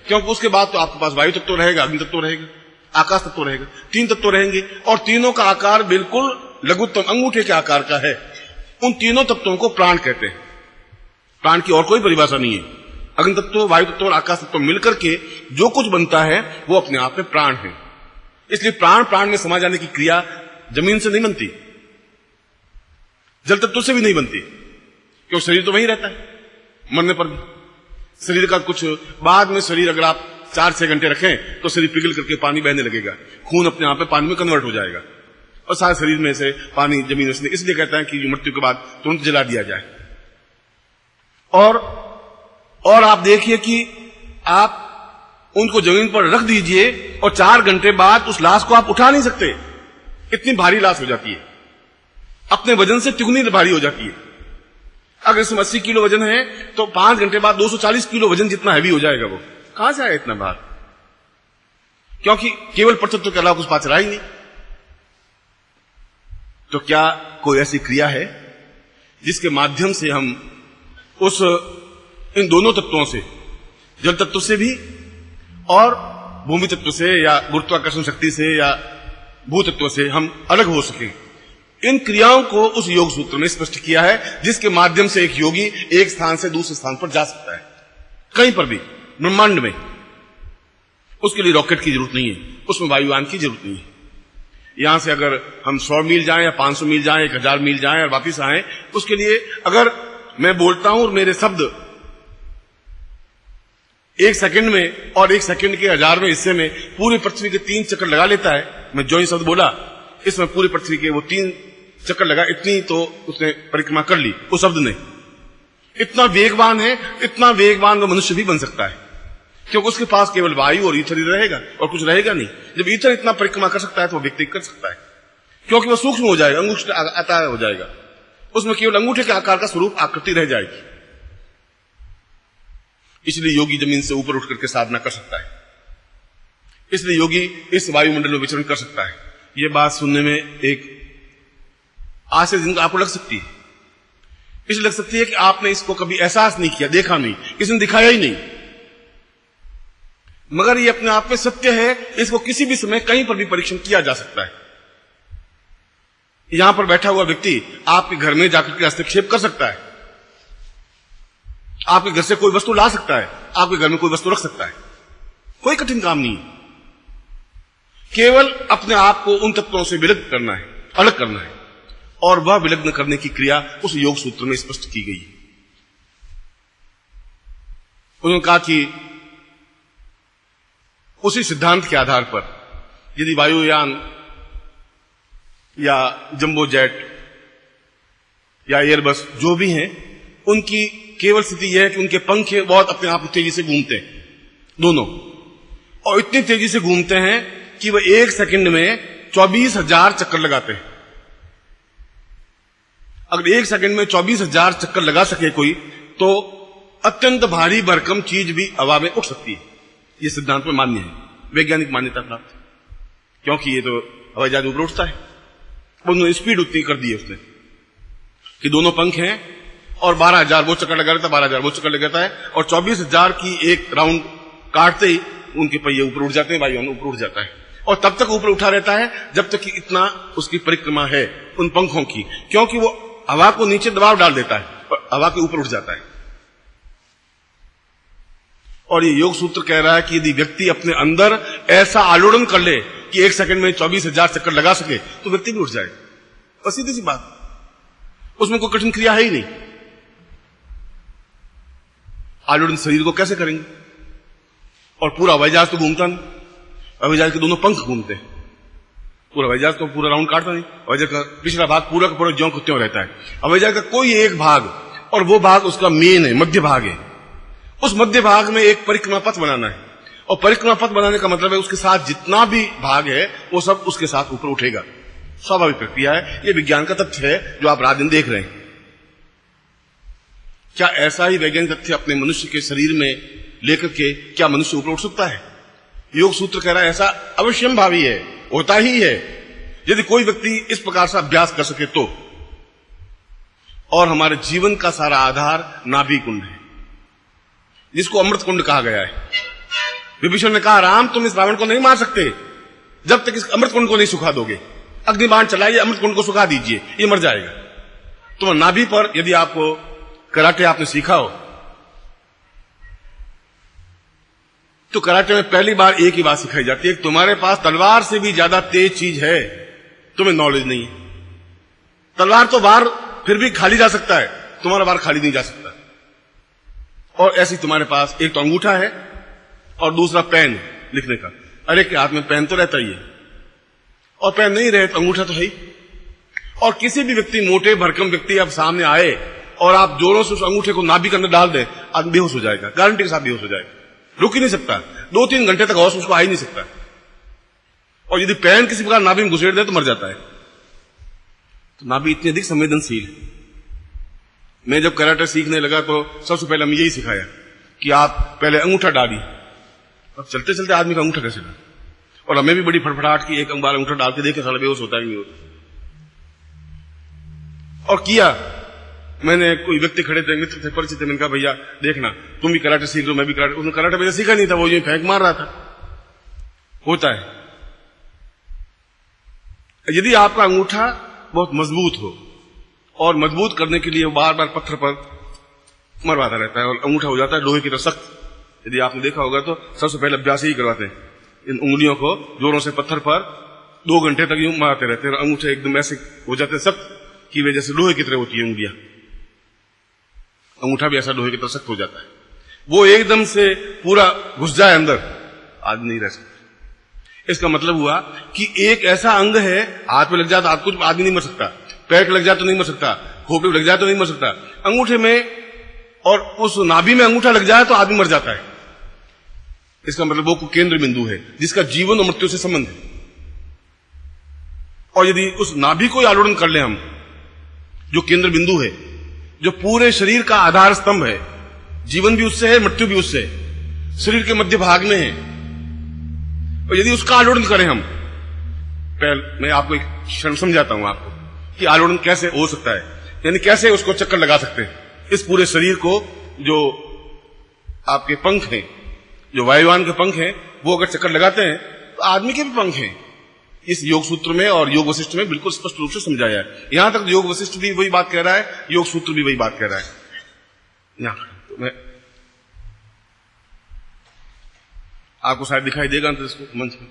क्योंकि उसके बाद तो आपके पास वायु तत्व रहेगा, अग्नि तत्व रहेगा, आकाश तत्व रहेगा, 3 तत्व रहेंगे, और तीनों का आकार बिल्कुल लघुत्तम अंगूठे के आकार का है। उन तीनों तत्वों को प्राण कहते हैं। प्राण की और कोई परिभाषा नहीं है। अग्नि तत्व, वायु तत्व और आकाश तत्व मिलकर के जो कुछ बनता है वो अपने आप में प्राण है। इसलिए प्राण में समा जाने की क्रिया जमीन से नहीं बनती, जल तत्व से भी नहीं बनती, क्योंकि शरीर तो वहीं रहता है मरने पर भी। शरीर का कुछ बाद में, शरीर अगर आप 4-6 घंटे रखें तो शरीर पिघल करके पानी बहने लगेगा, खून अपने आप में पानी में कन्वर्ट हो जाएगा और सारे शरीर में से पानी जमीन में। इसलिए कहते हैं कि मृत्यु के बाद तुरंत जला दिया जाए। और आप देखिए कि आप उनको जमीन पर रख दीजिए और 4 घंटे बाद उस लाश को आप उठा नहीं सकते, इतनी भारी लाश हो जाती है, अपने वजन से तिगुनी भारी हो जाती है। अगर इसमें 80 किलो वजन है तो 5 घंटे बाद 240 किलो वजन जितना हैवी हो जाएगा। वो कहां से आया इतना भार? क्योंकि केवल परतत्व के अलावा कुछ पास रहा ही नहीं। तो क्या कोई ऐसी क्रिया है जिसके माध्यम से हम इन दोनों तत्वों से, जल तत्व से भी और भूमि तत्व से या गुरुत्वाकर्षण शक्ति से या भू तत्व से हम अलग हो सके? इन क्रियाओं को उस योग सूत्र में स्पष्ट किया है, जिसके माध्यम से एक योगी एक स्थान से दूसरे स्थान पर जा सकता है, कहीं पर भी ब्रह्मांड में। उसके लिए रॉकेट की जरूरत नहीं है, उसमें वायुयान की जरूरत नहीं है। यहां से अगर हम 100 मील जाएं या 500 मील जाएं, 1000 मील जाएं और वापिस आएं, उसके लिए अगर मैं बोलता हूं और मेरे शब्द 1 सेकंड में और 1 सेकंड के 1000वें हिस्से में पूरी पृथ्वी के 3 चक्कर लगा लेता है, मैं जो ही शब्द बोला इसमें पूरी पृथ्वी के वो 3 चक्कर लगा, इतनी तो उसने परिक्रमा कर ली उस शब्द ने। इतना वेगवान है, इतना वेगवान वो मनुष्य भी बन सकता है, क्योंकि उसके पास केवल वायु और ईथर ही रहेगा और कुछ रहेगा नहीं। जब ईथर इतना परिक्रमा कर सकता है तो वो व्यक्ति कर सकता है, क्योंकि वो सूक्ष्म हो जाएगा, अंगूठे आकार हो जाएगा, उसमें केवल अंगूठे के आकार का स्वरूप आकृति रह जाएगी। इसलिए योगी जमीन से ऊपर उठ करके साधना कर सकता है, इसलिए योगी इस वायुमंडल में विचरण कर सकता है। यह बात सुनने में एक आश्चर्य दिन आपको लग सकती है, इसलिए लग सकती है कि आपने इसको कभी एहसास नहीं किया, देखा नहीं, किसी ने दिखाया ही नहीं। मगर ये अपने आप में सत्य है, इसको किसी भी समय कहीं पर भी परीक्षण किया जा सकता है। यहां पर बैठा हुआ व्यक्ति आपके घर में जाकर के हस्तक्षेप कर सकता है, आपके घर से कोई वस्तु ला सकता है, आपके घर में कोई वस्तु रख सकता है, कोई कठिन काम नहीं है। केवल अपने आप को उन तत्वों से विलग्न करना है, अलग करना है, और वह विलग्न करने की क्रिया उस योग सूत्र में स्पष्ट की गई है। उन्होंने कहा कि उसी सिद्धांत के आधार पर यदि वायुयान या जंबो जेट या एयरबस जो भी हैं, उनकी केवल स्थिति यह है कि उनके पंख बहुत अपने आप तेजी से घूमते हैं दोनों, और इतनी तेजी से घूमते हैं कि वह 1 सेकंड में 24,000 चक्कर लगाते हैं। अगर 1 सेकंड में 24,000 चक्कर लगा सके कोई, तो अत्यंत भारी भरकम चीज भी हवा में उठ सकती है। यह सिद्धांत में मान्य है, वैज्ञानिक मान्यता प्राप्त, क्योंकि ये तो हवाई जहाज ऊपर उठता है। उन्होंने स्पीड उतनी कर दी है उसने कि दोनों पंख हैं और 12,000 वो चक्कर लगा रहता है, 12,000 वो चक्कर लगाता है, और 24,000 की एक राउंड काटते ही उनके पहिए ऊपर उठ जाते हैं, वायुयान ऊपर उठ जाता है, और तब तक ऊपर उठा रहता है जब तक कि इतना उसकी परिक्रमा है उन पंखों की, क्योंकि वो हवा को नीचे दबाव डाल देता है और हवा के ऊपर उठ जाता है। और ये योग सूत्र कह रहा है कि यदि व्यक्ति अपने अंदर ऐसा आलोड़न कर ले कि 1 सेकंड में 24,000 चक्कर लगा सके, तो व्यक्ति भी उठ जाएगा। बस सीधी सी बात, उसमें कोई कठिन क्रिया है ही नहीं। आलोड़न शरीर को कैसे करेंगे? और पूरा हवाई जहाज तो घूमता नहीं, हवाई जहाज के दोनों पंख घूमते हैं, पूरा हवाई जहाज तो पूरा राउंड काटता नहीं, हवाई जहाज का पिछला भाग पूरा का पूरा ज्यों को त्यों रहता है। हवाई जहाज का कोई एक भाग, और वो भाग उसका मेन है, मध्य भाग है, उस मध्य भाग में एक परिक्रमा पथ बनाना है, और परिक्रमा पथ बनाने का मतलब है उसके साथ जितना भी भाग है वो सब उसके साथ ऊपर उठेगा। स्वाभाविक प्रक्रिया है, ये विज्ञान का तथ्य है जो आप रात दिन देख रहे हैं। क्या ऐसा ही वैज्ञानिक तथ्य अपने मनुष्य के शरीर में लेकर के क्या मनुष्य ऊपर उठ सकता है? योग सूत्र कह रहा है ऐसा अवश्यंभावी है, होता ही है, यदि कोई व्यक्ति इस प्रकार से अभ्यास कर सके तो। और हमारे जीवन का सारा आधार नाभि कुंड है, जिसको अमृत कुंड कहा गया है। विभीषण ने कहा, राम तुम इस रावण को नहीं मार सकते जब तक इस अमृत कुंड को नहीं सुखा दोगे। अग्निबाण चलाइए, अमृत कुंड को सुखा दीजिए, ये मर जाएगा। तुम्हारे नाभि पर यदि आपको कराटे आपने सीखा हो तो कराटे में पहली बार एक ही बात सिखाई जाती है, तुम्हारे पास तलवार से भी ज्यादा तेज चीज है, तुम्हें नॉलेज नहीं है। तलवार तो बार फिर भी खाली जा सकता है, तुम्हारा बार खाली नहीं जा सकता। और ऐसी तुम्हारे पास एक तो अंगूठा है और दूसरा पेन लिखने का। अरे के हाथ में पेन तो रहता ही है, और पेन नहीं रहे तो अंगूठा तो है ही। और किसी भी व्यक्ति, मोटे भरकम व्यक्ति अब सामने आए और आप जोरों से उस अंगूठे को नाभि के अंदर डाल दें, आदमी बेहोश हो जाएगा, गारंटी के साथ बेहोश हो जाएगा, रुक ही नहीं सकता। 2-3 घंटे तक होश उसको आ ही नहीं सकता। और यदि पेन किसी प्रकार नाभि में घुसेड़ दे तो मर जाता है। तो नाभि इतनी अधिक संवेदनशील है। मैं जब कराटे सीखने लगा तो सबसे पहले हमें यही सिखाया कि आप पहले अंगूठा डालिए। अब चलते चलते आदमी का अंगूठा कैसे डाले, और हमें भी बड़ी फटफटाहट की, एक बार अंगूठा डाल के देखे साला बेहोश होता है नहीं होता। और किया, मैंने कोई व्यक्ति खड़े थे, मित्र थे, परिचित थे, मैंने कहा भैया देखना तुम भी कराटे सीख लो, मैं भी कराटे। उसने कराटे मैंने सीखा नहीं था, वो ये फेंक मार रहा था। होता है यदि आपका अंगूठा बहुत मजबूत हो, और मजबूत करने के लिए बार बार पत्थर पर मरवाता रहता है और अंगूठा हो जाता है लोहे की तरह सख्त। यदि आपने देखा होगा तो सबसे पहले अभ्यास ही करवाते हैं, इन उंगलियों को जोरों से पत्थर पर 2 घंटे तक यूं मारते रहते हैं, अंगूठे एकदम ऐसे हो जाते हैं सख्त की वजह से लोहे की तरह होती है उंगलियां। अंगूठा भी ऐसा लोहे की तरह सख्त हो जाता है, वो एकदम से पूरा घुस जाए अंदर, आदमी नहीं रह सकता। इसका मतलब हुआ कि एक ऐसा अंग है, हाथ में लग जाए तो हाथ कुछ आदमी नहीं मर सकता, पैर लग जाए तो नहीं मर सकता, खोपड़ी लग जाए तो नहीं मर सकता, अंगूठे में और उस नाभि में अंगूठा लग जाए तो आदमी मर जाता है। इसका मतलब वो केंद्र बिंदु है जिसका जीवन और मृत्यु से संबंध है। और यदि उस नाभि को आलोड़न कर ले हम, जो केंद्र बिंदु है, जो पूरे शरीर का आधार स्तंभ है, जीवन भी उससे है, मृत्यु भी उससे है, शरीर के मध्य भाग में है, और यदि उसका आलोड़न करें हम, पहले मैं आपको एक क्षण समझाता हूं आपको कि आलोड़न कैसे हो सकता है, यानी कैसे उसको चक्कर लगा सकते हैं। इस पूरे शरीर को, जो आपके पंख हैं, जो वायुयान के पंख हैं, वो अगर चक्कर लगाते हैं तो आदमी के भी पंख हैं। इस योग सूत्र में और योग वशिष्ठ में बिल्कुल स्पष्ट रूप से समझाया है। यहां तक योग वशिष्ठ भी वही बात कह रहा है, योग सूत्र भी वही बात कह रहा है। यहां तो मैं आपको शायद दिखाई देगा तो इसको मंच में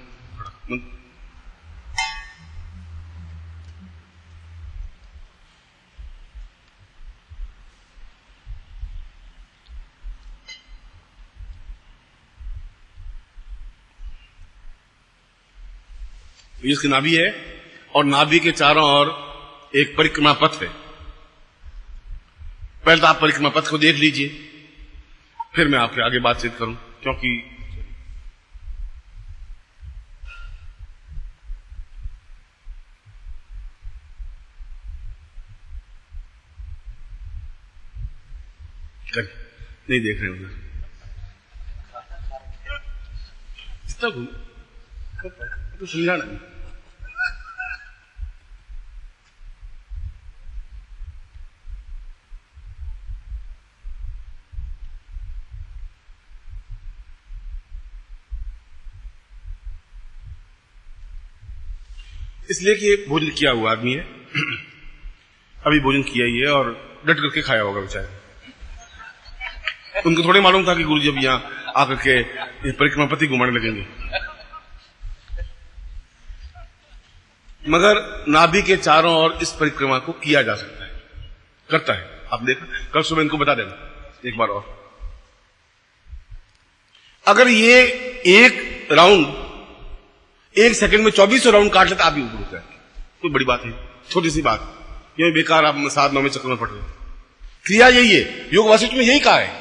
इसकी नाभि है, और नाभि के चारों ओर एक परिक्रमा पथ है। पहले तो आप परिक्रमा पथ को देख लीजिए, फिर मैं आपके आगे बातचीत करूं, क्योंकि नहीं देख रहे हैं जितना तो समझाना नहीं। इसलिए कि भोजन किया हुआ आदमी है, अभी भोजन किया ही है और डट करके खाया होगा बेचारे। उनको थोड़े मालूम था कि गुरु जी अब यहां आकर के परिक्रमा पति घुमाने लगेंगे। मगर नाभि के चारों ओर इस परिक्रमा को किया जा सकता है, करता है। आप देखो, कल सुबह इनको बता देना एक बार और। अगर ये एक राउंड 1 सेकंड में 2400 राउंड काट लेता, आप भी ऊपर उठता है, कोई बड़ी बात है, छोटी सी बात, ये बेकार आप 7-9 चक्कर में पड़ रहे। क्रिया यही है, योग वासिष्ठ में यही कहा है।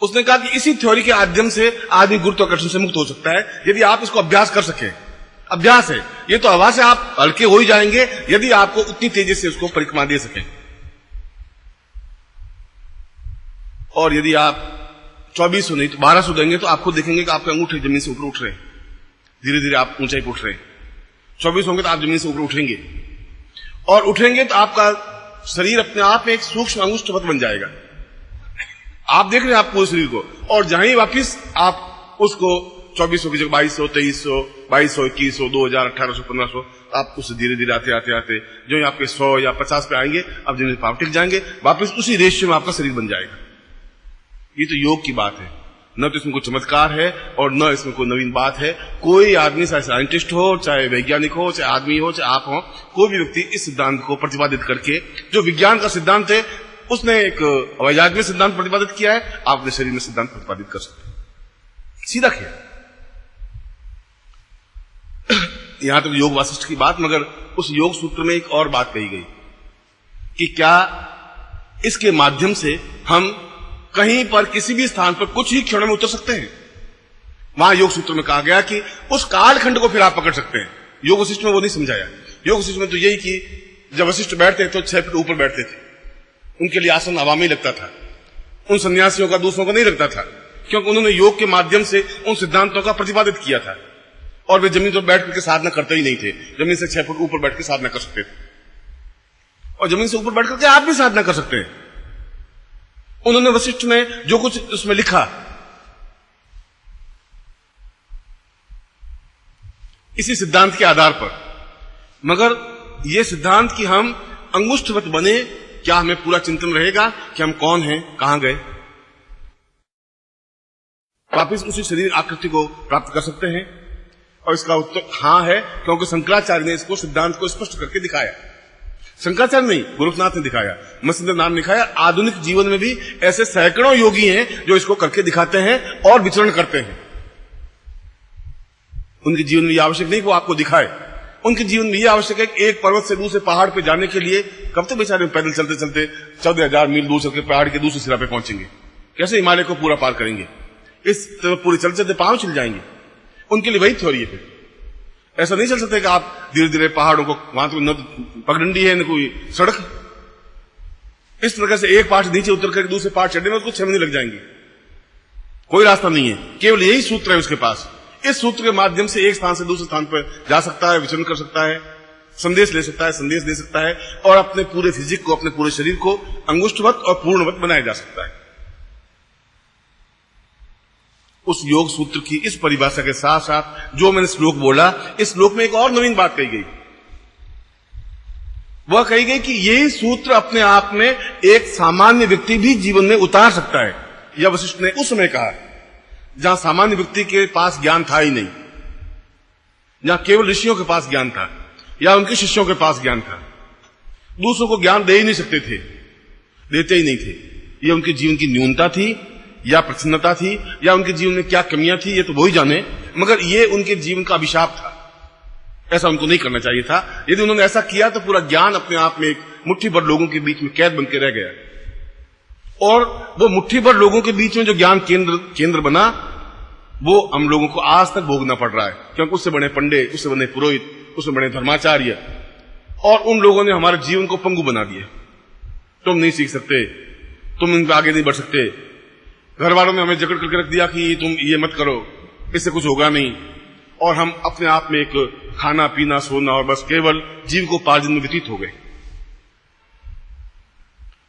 उसने कहा कि इसी थ्योरी के माध्यम से आदमी गुरुत्वाकर्षण से मुक्त हो सकता है, यदि आप इसको अभ्यास कर सके। अभ्यास है ये, तो हवा से आप हल्के हो ही जाएंगे यदि आपको उतनी तेजी से उसको परिक्रमा दे सकें। और यदि आप 2400 नहीं तो 1200 देंगे तो आपको देखेंगे कि आपके अंगूठे जमीन से ऊपर उठ रहे हैं, धीरे धीरे आप ऊंचाई पर उठ रहे हैं। 24 होंगे तो आप जमीन से ऊपर उठेंगे, और उठेंगे तो आपका शरीर अपने आप में एक सूक्ष्म अंगुष्ठवत बन जाएगा। आप देख रहे हैं आप पूरे शरीर को, और जहां ही वापिस आप उसको 2400 की जगह 2200, 2300, 2200, 2100, 2000, 1800, 1500, आप उससे धीरे धीरे आते आते आते जो ही आपके 100 या 50 पे आएंगे, आप जमीन पर टिक जाएंगे, वापिस उसी रेशियो में आपका शरीर बन जाएगा। ये तो योग की बात है, न तो इसमें कोई चमत्कार है और न इसमें कोई नवीन बात है। कोई आदमी, चाहे साइंटिस्ट हो, चाहे वैज्ञानिक हो, चाहे आदमी हो, चाहे आप हो, कोई भी व्यक्ति इस सिद्धांत को प्रतिपादित करके, जो विज्ञान का सिद्धांत है, उसने एक वैज्ञानिक में सिद्धांत प्रतिपादित किया है, आप अपने शरीर में सिद्धांत प्रतिपादित कर सकते हैं। सीधा खेल। यहां तक योग वासिष्ठ की बात, मगर उस योग सूत्र में एक और बात कही गई कि क्या इसके माध्यम से हम कहीं पर किसी भी स्थान पर कुछ ही क्षणों में उतर सकते हैं। वहां योग सूत्र में कहा गया कि उस कालखंड को फिर आप पकड़ सकते हैं। योग वशिष्ठ में वो नहीं समझाया। योग वशिष्ठ में तो यही कि जब वशिष्ठ बैठते तो 6 फीट ऊपर बैठते थे, उनके लिए आसन हवा में ही लगता था, उन सन्यासियों का दूसरों को नहीं लगता था, क्योंकि उन्होंने योग के माध्यम से उन सिद्धांतों का प्रतिपादित किया था। और वे जमीन पर बैठ करके साधना करते ही नहीं थे, जमीन से 6 फुट ऊपर बैठ के साधना कर सकते थे, और जमीन से ऊपर बैठ करके आप भी साधना कर सकते हैं। उन्होंने वशिष्ठ ने जो कुछ उसमें लिखा, इसी सिद्धांत के आधार पर, मगर यह सिद्धांत कि हम अंगुष्ठवत बने, क्या हमें पूरा चिंतन रहेगा कि हम कौन हैं, कहां गए, वापिस उसी शरीर आकृति को प्राप्त कर सकते हैं? और इसका उत्तर हां है, क्योंकि शंकराचार्य ने इसको सिद्धांत को स्पष्ट करके दिखाया। शंकराचार्य नहीं, गोरखनाथ ने दिखाया, मत्स्येंद्र नाथ ने दिखाया। आधुनिक जीवन में भी ऐसे सैकड़ों योगी हैं जो इसको करके दिखाते हैं और विचरण करते हैं। उनके जीवन में यह आवश्यक नहीं कि वो आपको दिखाए, उनके जीवन में यह आवश्यक है कि एक पर्वत से दूसरे पहाड़ पे जाने के लिए कब तक बेचारे पैदल चलते चलते 14,000 मील दूर चल के पहाड़ के दूसरे सिरा पे पहुंचेंगे, कैसे हिमालय को पूरा पार करेंगे? इस पूरे चलते चलते पांव चल जाएंगे। उनके लिए वही थ्योरी है। फिर ऐसा नहीं चल सकता कि आप धीरे धीरे पहाड़ों को, वहां तो न पगडंडी है न कोई सड़क, इस प्रकार से एक पहाड़ नीचे उतर कर दूसरे पहाड़ चढ़ने में कुछ 6 महीने लग जाएंगे, कोई रास्ता नहीं है, केवल यही सूत्र है उसके पास। इस सूत्र के माध्यम से एक स्थान से दूसरे स्थान पर जा सकता है, विचरण कर सकता है, संदेश ले सकता है, संदेश दे सकता है, और अपने पूरे फिजिक को, अपने पूरे शरीर को अंगुष्ठवत और पूर्णवत बनाया जा सकता है। उस योग सूत्र की इस परिभाषा के साथ साथ जो मैंने श्लोक बोला, इस श्लोक में एक और नवीन बात कही गई। वह कही गई कि यही सूत्र अपने आप में एक सामान्य व्यक्ति भी जीवन में उतार सकता है। यह वशिष्ठ ने उस समय कहा जहां सामान्य व्यक्ति के पास ज्ञान था ही नहीं, जहां केवल ऋषियों के पास ज्ञान था या उनके शिष्यों के पास ज्ञान था, दूसरों को ज्ञान दे ही नहीं सकते थे, देते ही नहीं थे। यह उनके जीवन की न्यूनता थी या प्रसन्नता थी, या उनके जीवन में क्या कमियां थी ये तो वही जाने, मगर यह उनके जीवन का अभिशाप था। ऐसा उनको नहीं करना चाहिए था। यदि उन्होंने ऐसा किया तो पूरा ज्ञान अपने आप में एक मुट्ठी भर लोगों के बीच में कैद बन के रह गया, और वो मुट्ठी भर लोगों के बीच में जो ज्ञान केंद्र बना, वो हम लोगों को आज तक भोगना पड़ रहा है, क्योंकि उससे बने पंडित, उससे बने पुरोहित, उससे बने धर्माचार्य, और उन लोगों ने हमारे जीवन को पंगु बना दिया। तुम नहीं सीख सकते, तुम इन पर आगे नहीं बढ़ सकते, घर वालों ने हमें जकड़ करके रख दिया कि तुम ये मत करो, इससे कुछ होगा नहीं, और हम अपने आप में एक खाना पीना सोना और बस केवल जीविकोपार्जन में व्यतीत हो गए।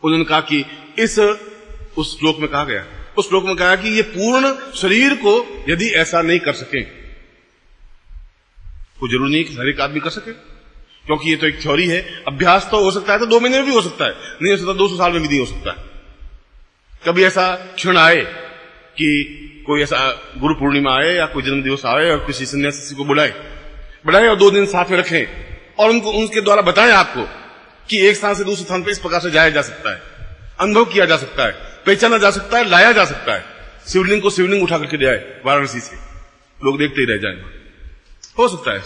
उन्होंने कहा कि उस श्लोक में कहा गया, उस श्लोक में कहा कि ये पूर्ण शरीर को यदि ऐसा नहीं कर सके, कोई जरूरी नहीं कि हर एक आदमी कर सके, क्योंकि ये तो एक थ्योरी है। अभ्यास तो हो सकता है, तो 2 महीने में भी हो सकता है, नहीं हो सकता 200 साल में भी नहीं हो सकता। कभी ऐसा क्षण आए कि कोई ऐसा गुरु पूर्णिमा आए या कोई जन्म दिवस आए और किसी सन्यासी को बुलाए और 2 दिन साथ में रखें और उनको उनके द्वारा बताएं आपको कि एक स्थान से दूसरे स्थान पर इस प्रकार से जाया जा सकता है, अनुभव किया जा सकता है, पहचाना जा सकता है, लाया जा सकता है। शिवलिंग को शिवलिंग उठा करके ले आए वाराणसी से, लोग देखते ही रह जाए, हो सकता है।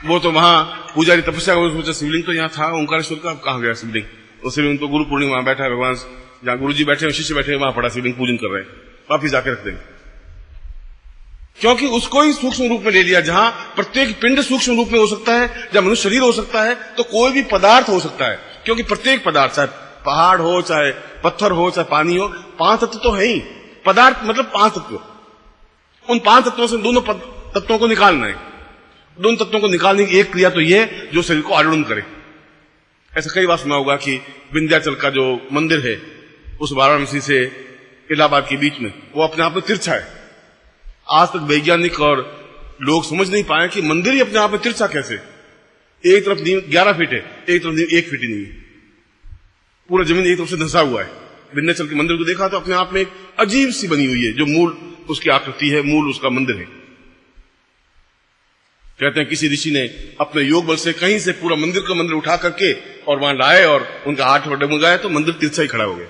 वो तो वहां पुजारी तपस्या सोचा शिवलिंग तो यहां था, ओंकारेश्वर का कहां गया शिवलिंग? तो शिवलिंग तो गुरु पूर्णिमा बैठा है, भगवान जहां गुरु जी बैठे हैं, शिष्य बैठे हैं, वहां पड़ा शिवलिंग पूजन कर रहे हैं, वापिस जाके रख देंगे, क्योंकि उसको ही सूक्ष्म रूप में ले लिया। जहां प्रत्येक पिंड सूक्ष्म रूप में हो सकता है, जहां मनुष्य शरीर हो सकता है, तो कोई भी पदार्थ हो सकता है, क्योंकि प्रत्येक पदार्थ, चाहे पहाड़ हो, चाहे पत्थर हो, चाहे पानी हो, 5 तत्व तो है ही। पदार्थ मतलब 5 तत्व। उन 5 तत्वों से दोनों तत्वों को निकालना है। दोनों तत्वों को निकालने की एक क्रिया तो यह जो शरीर को आरूढ़ करे। ऐसा कई बार सुना होगा कि विंध्याचल का जो मंदिर है, उस वाराणसी से इलाहाबाद के बीच में, वो अपने आप में तिरछा है। आज तक वैज्ञानिक और लोग समझ नहीं पाए कि मंदिर ही अपने आप में तिरछा कैसे। एक तरफ नींव 11 फीट है, एक तरफ नींव 1 फीट ही नहीं है, पूरा जमीन एक तरफ से धंसा हुआ है। विंध्याचल के मंदिर को देखा तो अपने आप में एक अजीब सी बनी हुई है, जो मूल उसकी आकृति है, मूल उसका मंदिर है। कहते हैं किसी ऋषि ने अपने योग बल से कहीं से पूरा मंदिर का मंदिर उठा करके और वहां लाए और उनका हाथ डगमगाया तो मंदिर तिरछा ही खड़ा हो गया।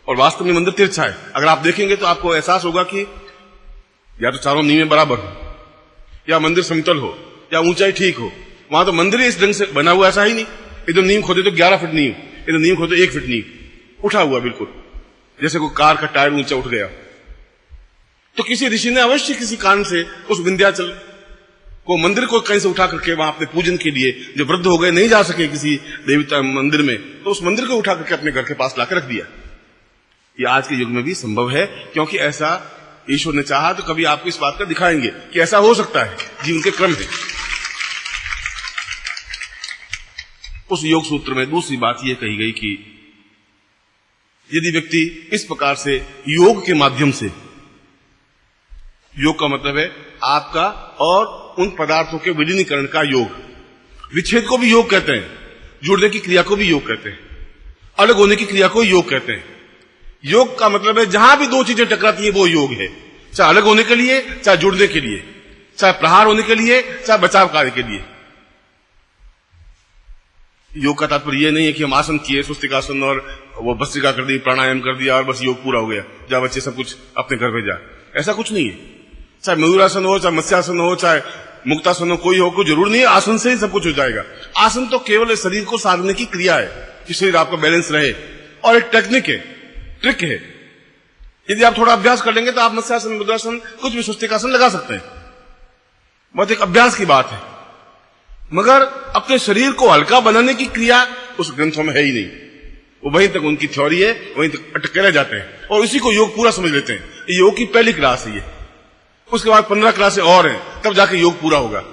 और वास्तव में मंदिर तिरछा है। अगर आप देखेंगे तो आपको एहसास होगा कि या तो चारों नींवें बराबर हो, या मंदिर समतल हो, या ऊंचाई ठीक हो। वहां तो मंदिर ही इस ढंग से बना हुआ ऐसा ही नहीं। इधर नींव खोदे तो 11 फीट नींव, इधर नींव खोदे 1 फीट नींव, उठा हुआ बिल्कुल, जैसे कोई कार का टायर ऊंचा उठ गया। तो किसी ऋषि ने अवश्य किसी कारण से उस विंध्याचल को मंदिर को कहीं से उठा करके वहां अपने पूजन के लिए, जब वृद्ध हो गए नहीं जा सके किसी देवता मंदिर में, तो उस मंदिर को उठा करके अपने घर के पास लाकर रख दिया। ये आज के युग में भी संभव है, क्योंकि ऐसा ईश्वर ने चाहा। तो कभी आपको इस बात का दिखाएंगे कि ऐसा हो सकता है, जीवन के क्रम है। उस योग सूत्र में दूसरी बात यह कही गई कि यदि व्यक्ति इस प्रकार से योग के माध्यम से, योग का मतलब है आपका और उन पदार्थों के विलीनीकरण का योग, विच्छेद को भी योग कहते हैं, जुड़ने की क्रिया को भी योग कहते हैं, अलग होने की क्रिया को योग कहते हैं। योग का मतलब है जहां भी दो चीजें टकराती हैं वो योग है, चाहे अलग होने के लिए, चाहे जुड़ने के लिए, चाहे प्रहार होने के लिए, चाहे बचाव कार्य के लिए। योग का तात्पर्य यह नहीं है कि हम आसन किए, स्वस्तिकासन और वो भस्त्रिका कर दी, प्राणायाम कर दिया और बस योग पूरा हो गया, जा बच्चे सब कुछ अपने घर भेजा। ऐसा कुछ नहीं है। चाहे मयूरासन हो, चाहे मत्स्यासन हो, चाहे मुक्तासन हो, कोई हो, कोई जरूर नहीं है आसन से ही सब कुछ हो जाएगा। आसन तो केवल शरीर को साधने की क्रिया है कि शरीर आपका बैलेंस रहे, और एक टेक्निक है, ट्रिक है। यदि आप थोड़ा अभ्यास कर लेंगे तो आप मत्स्यासन, मुद्रासन, कुछ भी स्वस्तिकासन लगा सकते हैं। बहुत एक अभ्यास की बात है, मगर अपने शरीर को हल्का बनाने की क्रिया उस ग्रंथों में है ही नहीं। वो वहीं तक उनकी थ्योरी है, वहीं तक अटके रह जाते हैं और इसी को योग पूरा समझ लेते हैं। योग की पहली क्लास है ये, उसके बाद 15 क्लासें और हैं, तब जाके योग पूरा होगा।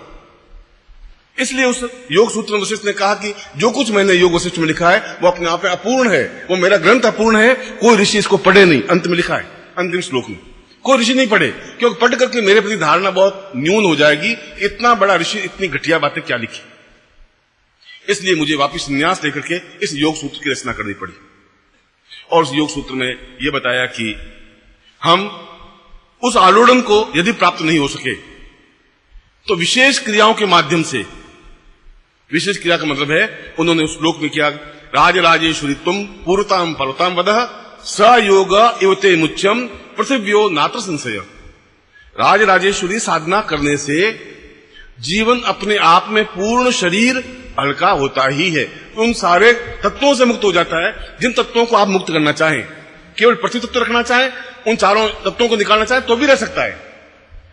इसलिए उस योग सूत्र में वशिष्ठ ने कहा कि जो कुछ मैंने योग वशिष्ठ में लिखा है वो अपने आप में अपूर्ण है, वो मेरा ग्रंथ अपूर्ण है, कोई ऋषि इसको पढ़े नहीं। अंत में लिखा है, अंतिम श्लोक में, कोई ऋषि नहीं पढ़े, क्योंकि पढ़ करके मेरे प्रति धारणा बहुत न्यून हो जाएगी, इतना बड़ा ऋषि इतनी घटिया बातें क्या लिखी। इसलिए मुझे वापिस संन्यास लेकर के इस योग सूत्र की रचना करनी पड़ी। और उस योग सूत्र में यह बताया कि हम उस आलोड़न को यदि प्राप्त नहीं हो सके तो विशेष क्रियाओं के माध्यम से, विशेष क्रिया का मतलब है उन्होंने उस श्लोक में किया, राज राजेश्वरी तुम पूर्वताम पर्वताम वदह स योग एवते मुच्यम पृथिव्यो नात्र संशय। राज राजेश्वरी साधना करने से जीवन अपने आप में पूर्ण शरीर हल्का होता ही है, उन सारे तत्वों से मुक्त हो जाता है जिन तत्वों को आप मुक्त करना चाहें। केवल पृथ्वी तत्व रखना चाहें, उन चारों तत्वों को निकालना चाहें तो भी रह सकता है।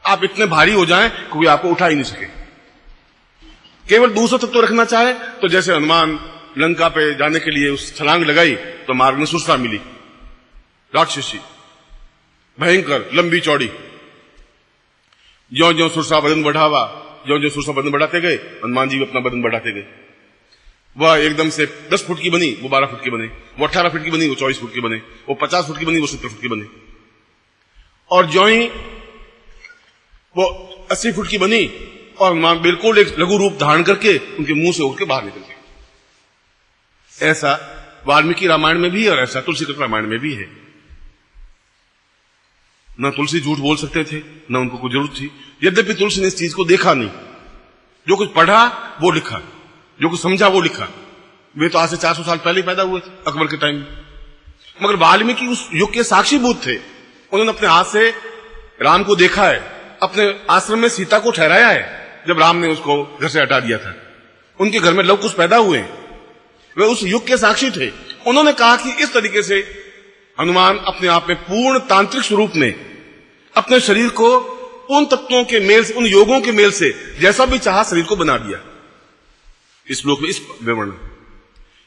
आप इतने भारी हो जाएं कोई आपको उठा ही नहीं सके। केवल दूसरा तत्व रखना चाहे तो जैसे हनुमान लंका पे जाने के लिए उस छलांग लगाई तो मार्ग में सुरसा मिली, राक्षसी भयंकर लंबी चौड़ी। ज्यों ज्यों सुरसा बदन बढ़ावा, ज्यों ज्यों सुरसा बदन बढ़ाते गए हनुमान जी भी अपना बदन बढ़ाते गए। वह एकदम से 10 फुट की बनी, वो 12 फुट की बने, वो 18 फुट की बनी, वो 24 फुट की बने, वो 50 फुट की बनी, वो 70 फुट की बने। और ज्यों ही वो 80 फुट की बनी और हनुमान बिल्कुल एक लघु रूप धारण करके उनके मुंह से उठ के बाहर निकल गए। ऐसा वाल्मीकि रामायण में भी है और ऐसा तुलसीदास रामायण में भी है। न तुलसी झूठ बोल सकते थे, न उनको कोई जरूरत थी। यद्यपि तुलसी ने इस चीज को देखा नहीं, जो कुछ पढ़ा वो लिखा, जो कुछ समझा वो लिखा। वे तो आज से 400 साल पहले पैदा हुए थे, अकबर के टाइम। मगर वाल्मीकि उस युग के साक्षीभूत थे। उन्होंने अपने हाथ से राम को देखा है, अपने आश्रम में सीता को ठहराया है जब राम ने उसको घर से हटा दिया था। उनके घर में लव कुश पैदा हुए, वे उस युग के साक्षी थे। उन्होंने कहा कि इस तरीके से हनुमान अपने आप में पूर्ण तांत्रिक स्वरूप में अपने शरीर को उन तत्वों के मेल से, उन योगों के मेल से जैसा भी चाहा शरीर को बना दिया। इस श्लोक में इस विवरण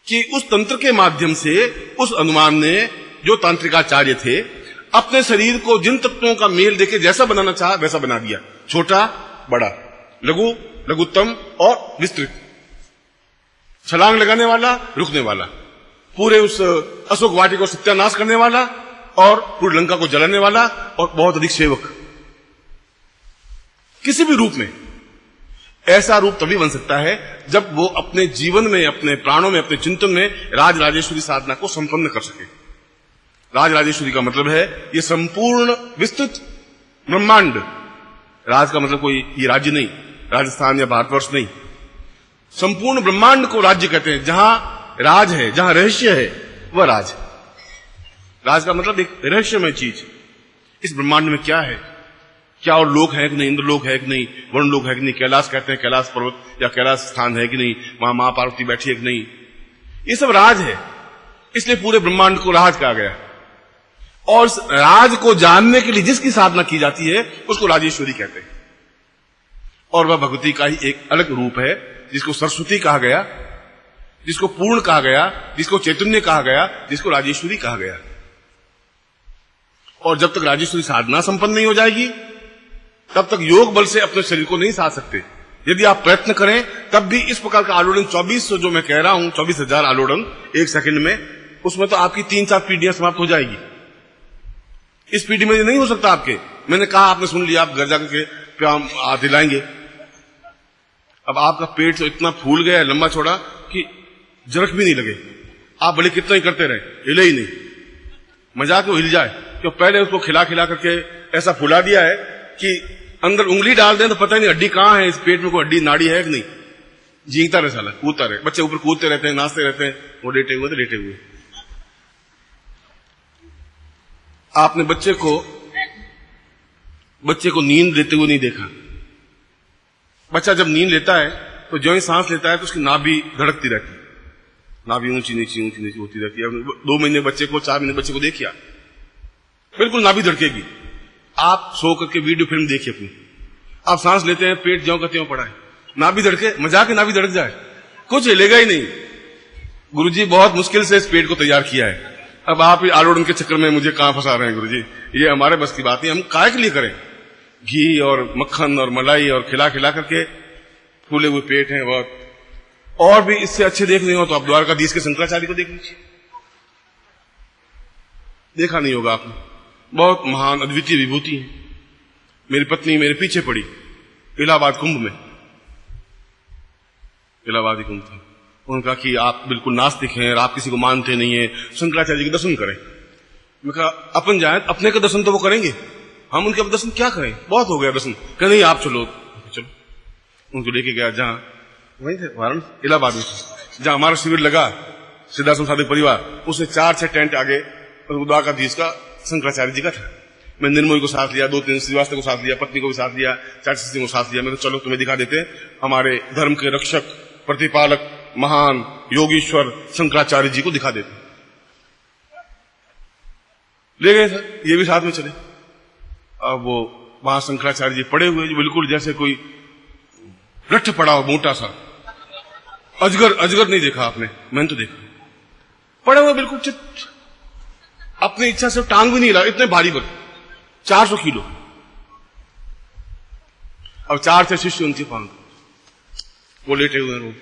कि उस तंत्र के माध्यम से उस हनुमान ने, जो तांत्रिकाचार्य थे, अपने शरीर को जिन तत्वों का मेल देके जैसा बनाना चाहा वैसा बना दिया। छोटा बड़ा, लघु लघुत्तम और विस्तृत, छलांग लगाने वाला, रुकने वाला, पूरे उस अशोक वाटी को सत्यानाश करने वाला और पूरी लंका को जलाने वाला और बहुत अधिक सेवक। किसी भी रूप में ऐसा रूप तभी बन सकता है जब वो अपने जीवन में, अपने प्राणों में, अपने चिंतन में राज राजेश्वरी साधना को संपन्न कर सके। राज राजेश्वरी का मतलब है ये संपूर्ण विस्तृत ब्रह्मांड। राज का मतलब कोई ये राज्य नहीं, राजस्थान या भारतवर्ष नहीं, संपूर्ण ब्रह्मांड को राज्य कहते हैं। जहां राज है, जहां रहस्य है, वह राज। राज का मतलब एक रहस्यमय चीज। इस ब्रह्मांड में क्या है, क्या और लोक है कि नहीं, इंद्र लोक है कि नहीं, वरुण लोक है कि नहीं, कैलाश कहते हैं, कैलाश पर्वत या कैलाश स्थान है कि नहीं, वहां मां पार्वती बैठी है कि नहीं, ये सब राज है। इसलिए पूरे ब्रह्मांड को राज कहा गया। और इस राज को जानने के लिए जिसकी साधना की जाती है उसको राजेश्वरी कहते हैं। और वह भगवती का ही एक अलग रूप है, जिसको सरस्वती कहा गया, जिसको पूर्ण कहा गया, जिसको चैतन्य कहा गया, जिसको राजेश्वरी कहा गया। और जब तक राजेश्वरी साधना संपन्न नहीं हो जाएगी तब तक योग बल से अपने शरीर को नहीं साध सकते। यदि आप प्रयत्न करें तब भी इस प्रकार का आलोड़न 2400 जो मैं कह रहा हूं, 24,000 आलोड़न एक सेकंड में, उसमें तो आपकी 3-4 पीढ़ियां समाप्त हो जाएगी। इस पीढ़ी में नहीं हो सकता आपके। मैंने कहा, आपने सुन लिया, आप घर जाकर के प्याम दिलाएंगे। अब आपका पेट तो इतना फूल गया है, लंबा छोड़ा, कि जरक भी नहीं लगे। आप भले कितना ही करते रहे, हिले ही नहीं। मजाक में हिल जाए, क्यों पहले उसको खिला खिला करके ऐसा फुला दिया है कि अंदर उंगली डाल दें तो पता ही नहीं हड्डी कहां है, इस पेट में कोई हड्डी नाड़ी है कि नहीं। जीता रहे साला, कूदता रहे। बच्चे ऊपर कूदते रहते हैं, नाचते रहते हैं, वो लेटे हुए तो लेटे हुए। आपने बच्चे को नींद लेते हुए नहीं देखा। बच्चा जब नींद लेता है तो जो ही सांस लेता है तो उसकी नाभि धड़कती रहती है, नाभि ऊंची नीची होती रहती है। 2 महीने बच्चे को, 4 महीने बच्चे को देखिए, बिल्कुल नाभि धड़केगी। आप सो करके वीडियो फिल्म देखिए अपनी, आप सांस लेते हैं, पेट ज्यों का त्यों पड़ा है, नाभि धड़के, मजाक है नाभि धड़क जाए, कुछ हिलेगा ही नहीं। गुरुजी बहुत मुश्किल से इस पेट को तैयार किया है। अब आप आलोड़न के चक्कर में मुझे कहां फंसा रहे हैं गुरुजी? ये हमारे बस की बात नहीं। हम काहे के लिए करें? घी और मक्खन और मलाई और खिला खिला करके फूले हुए पेट हैं बहुत। और भी इससे अच्छे देखने हो तो आप द्वारकाधीश के शंकराचार्य को देख लीजिए, देखा नहीं होगा आपने। बहुत महान अद्वितीय विभूति है। मेरी पत्नी मेरे पीछे पड़ी इलाहाबाद कुंभ में, इलाहाबादी कुंभ था। उन्होंने कहा कि आप बिल्कुल नास्तिक हैं और आप किसी को मानते नहीं है, शंकराचार्य जी के दर्शन करें। मैं कहा अपन जाए, अपने के दर्शन तो वो करेंगे, हम उनके दर्शन क्या करें, बहुत हो गया दर्शन। कह नहीं आप चलो। चलो उनको लेके गया जहां वहीं थे वाराणसी, इलाहाबाद में, जहां हमारा शिविर लगा सिद्धाश्रम साधक परिवार, उससे 4-6 टेंट आगे द्वारकाधीश का शंकराचार्य जी का था। मैं निर्मोही को साथ लिया, 2-3 श्रीवास्तव को साथ लिया, पत्नी को भी साथ लिया, चाचा सिंह को साथ लिया। मैं तो चलो तुम्हें दिखा देते हमारे धर्म के रक्षक, प्रतिपालक, महान योगीश्वर शंकराचार्य जी को दिखा देते। ले गए सर, ये भी साथ में चले। अब वो वहां शंकराचार्य जी पड़े हुए, बिल्कुल जैसे कोई रट्ठ पड़ा हो, मोटा सा अजगर नहीं देखा आपने? मैंने तो देखा, पड़े हुए बिल्कुल चित, अपनी इच्छा से टांग भी नहीं हिला, इतने भारी बन, 400 किलो। अब 4 शिष्य उनके पांग, वो लेटे हुए हैं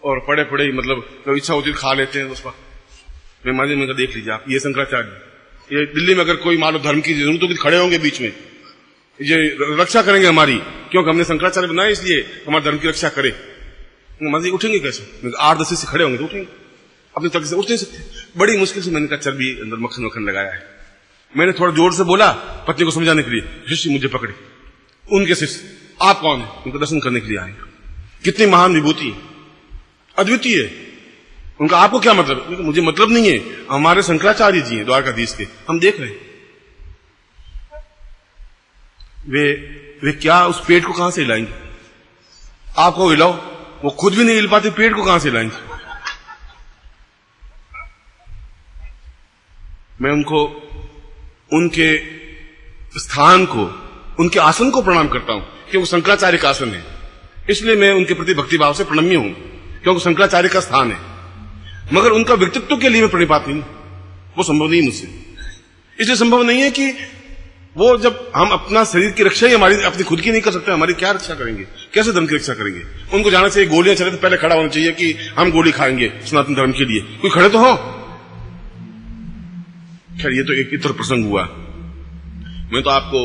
और पड़े पड़े ही, मतलब कभी इच्छा होती खा लेते हैं उस वक्त। मैं मजे में देख लीजिए आप, ये शंकराचार्य, ये दिल्ली में अगर कोई मान लो धर्म की जरूरत होगी खड़े होंगे बीच में, ये रक्षा करेंगे हमारी, क्योंकि हमने शंकराचार्य बनाया इसलिए हमारे धर्म की रक्षा करे। मजे उठेंगे कैसे? 8-10 से खड़े होंगे तो उठेंगे, अपनी तक से उठ नहीं सकते। बड़ी मुश्किल से मैंने कहा चर्बी अंदर मक्खन वक्खन लगाया है। मैंने थोड़ा जोर से बोला पत्नी को समझाने के लिए, शिष्य मुझे पकड़े, उनके शिष्य, आप कौन है? उनका दर्शन करने के लिए आए। कितनी महान विभूति है, अद्वितीय है। उनका आपको क्या मतलब? मुझे मतलब नहीं है, हमारे शंकराचार्य जी हैं द्वारकाधीश के, हम देख रहे हैं। वे क्या उस पेट को कहां से हिलाएंगे? आपको हिलाओ, वो खुद भी नहीं हिल पाते, पेट को कहां से हिलाएंगे? मैं उनको, उनके स्थान को, उनके आसन को प्रणाम करता हूं कि वो शंकराचार्य का आसन है, इसलिए मैं उनके प्रति भक्तिभाव से प्रणम्य हूं, क्योंकि शंकराचार्य का स्थान है। मगर उनका व्यक्तित्व के लिए मैं प्रणिपात नहीं, वो संभव नहीं मुझसे। इसलिए संभव नहीं है कि वो, जब हम अपना शरीर की रक्षा ही हमारी अपनी खुद की नहीं कर सकते, हमारी क्या रक्षा करेंगे? कैसे धर्म की रक्षा करेंगे? उनको जाना चाहिए, गोलियां चले तो पहले खड़ा होना चाहिए कि हम गोली खाएंगे सनातन धर्म के लिए, कोई खड़े तो हो। खैर ये तो एक इतर प्रसंग हुआ। मैं तो आपको,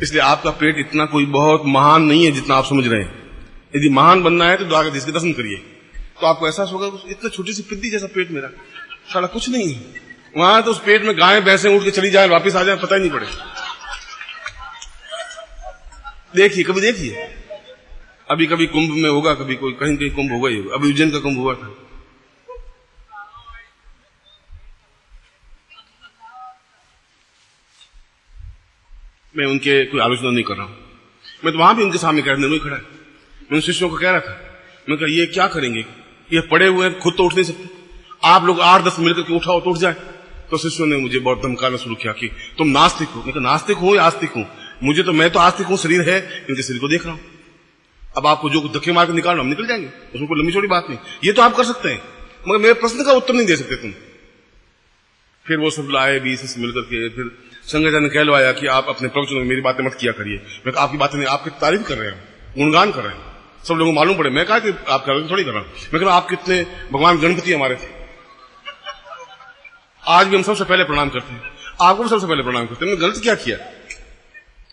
इसलिए आपका पेट इतना कोई बहुत महान नहीं है जितना आप समझ रहे हैं। यदि महान बनना है तो द्वारकाधीश के दर्शन करिए, तो आपको एहसास होगा इतना छोटी सी पिद्दी जैसा पेट मेरा, साला कुछ नहीं है। वहां तो उस पेट में गायें भैंसें उठ के चली जाए, वापस आ जाए, पता ही नहीं पड़े। देखिए, कभी देखिए, अभी कभी कुंभ में होगा, कभी कोई कहीं कहीं कुंभ होगा ही होगा। अभी उज्जैन का कुंभ हुआ था, मैं उनके कोई आलोचना नहीं कर रहा हूं, मैं तो वहां भी उनके सामने कह रहा खड़ा है। मैं उन शिष्यों को कह रहा था, मैं कहा ये क्या करेंगे, ये पड़े हुए हैं, खुद तो उठ नहीं सकते, आप लोग 8-10 मिलकर के उठाओ तो उठ जाए, तो शिष्यों ने मुझे बहुत धमकाना शुरू किया कि तुम नास्तिक हो। मैं कहा नास्तिक हूं या आस्तिक हूं? मैं तो आस्तिक हूं, शरीर है, इनके शरीर को देख रहा हूं। अब आपको जो धक्के मार के निकालना, हम निकल जाएंगे, उसमें कोई लंबी चौड़ी बात नहीं। ये तो आप कर सकते हैं, मगर मेरे प्रश्न का उत्तर नहीं दे सकते तुम। फिर वो सब लाए बीच से मिलकर के, फिर संगठन ने कहलवाया कि आप अपने प्रवचन में मेरी बातें मत किया करिए। मैं कहा आपकी बातें नहीं, आपकी तारीफ कर रहे हैं, गुणगान कर रहे हैं, सब लोगों को मालूम पड़े। मैं कहा कि आप कर रहे थोड़ी कर रहा हूं। मैं कह रहा आप कितने भगवान गणपति हमारे थे, आज भी हम सबसे पहले प्रणाम करते हैं, आपको भी सबसे पहले प्रणाम करते हैं। गलत क्या किया?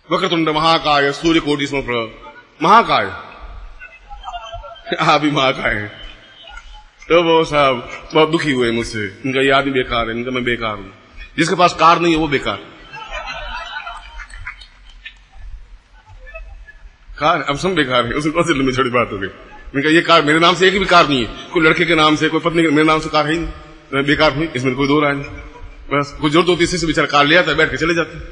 वक्रतुंड महाकाय सूर्य कोटि समप्रभ, महाकाय आप भी महाकाय हैं। तो वो साहब बहुत दुखी हुए मुझसे, इनका ये आदमी बेकार है, इनका मैं बेकार हूं। जिसके पास कार नहीं है वो बेकार। कार अब सब बेकार है, उसमें कौन सी लंबी छोटी बात हो गई। इनका ये कार, मेरे नाम से एक भी कार नहीं है, कोई लड़के के नाम से, कोई पत्नी के, मेरे नाम से कार है ही नहीं, मैं बेकार हूं, इसमें कोई दो राय नहीं। बस कुछ जरूरत होती है, बेचारा कार ले आता है, बैठ के चले जाते हैं।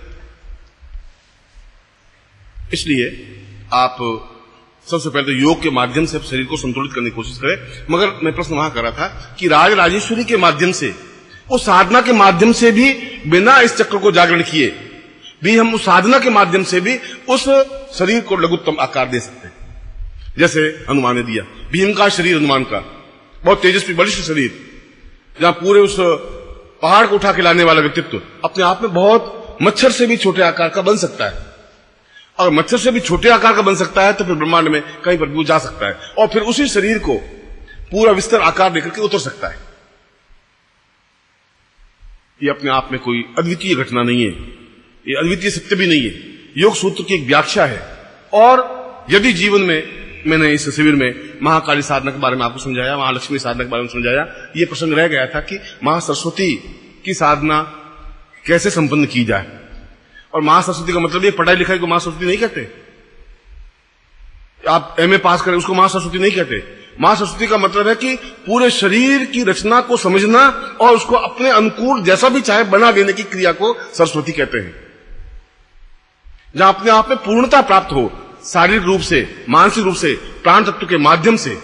इसलिए आप सबसे पहले तो योग के माध्यम से शरीर को संतुलित करने की कोशिश करें। मगर मैं प्रश्न वहां कर रहा था कि राज राजेश्वरी के माध्यम से, उस साधना के माध्यम से भी, बिना इस चक्र को जागरण किए भी, हम उस साधना के माध्यम से भी उस शरीर को लघुत्तम आकार दे सकते हैं। जैसे हनुमान ने दिया, भीम का शरीर, हनुमान का बहुत तेजस्वी बलिष्ठ शरीर, जहां पूरे उस पहाड़ को उठा के लाने वाला व्यक्तित्व अपने आप में बहुत मच्छर से भी छोटे आकार का बन सकता है। और मच्छर से भी छोटे आकार का बन सकता है तो फिर ब्रह्मांड में कहीं पर भी जा सकता है, और फिर उसी शरीर को पूरा विस्तार आकार देकर के उतर सकता है। ये अपने आप में कोई अद्वितीय घटना नहीं है, ये अद्वितीय सत्य भी नहीं है, योग सूत्र की एक व्याख्या है। और यदि जीवन में, मैंने इस शिविर में महाकाली साधना के बारे में आपको समझाया, महालक्ष्मी साधना के बारे में समझाया, ये प्रसंग रह गया था कि महासरस्वती की साधना कैसे संपन्न की जाए। और महासरस्वती का मतलब ये पढ़ाई लिखाई को महासरस्वती नहीं कहते, आप एमए पास करें उसको महासरस्वती नहीं कहते। महासरस्वती का मतलब है कि पूरे शरीर की रचना को समझना और उसको अपने अनुकूल जैसा भी चाहे बना देने की क्रिया को सरस्वती कहते हैं। जहां अपने आप में पूर्णता प्राप्त हो, शारीरिक रूप से, मानसिक रूप से, प्राण तत्व के माध्यम से।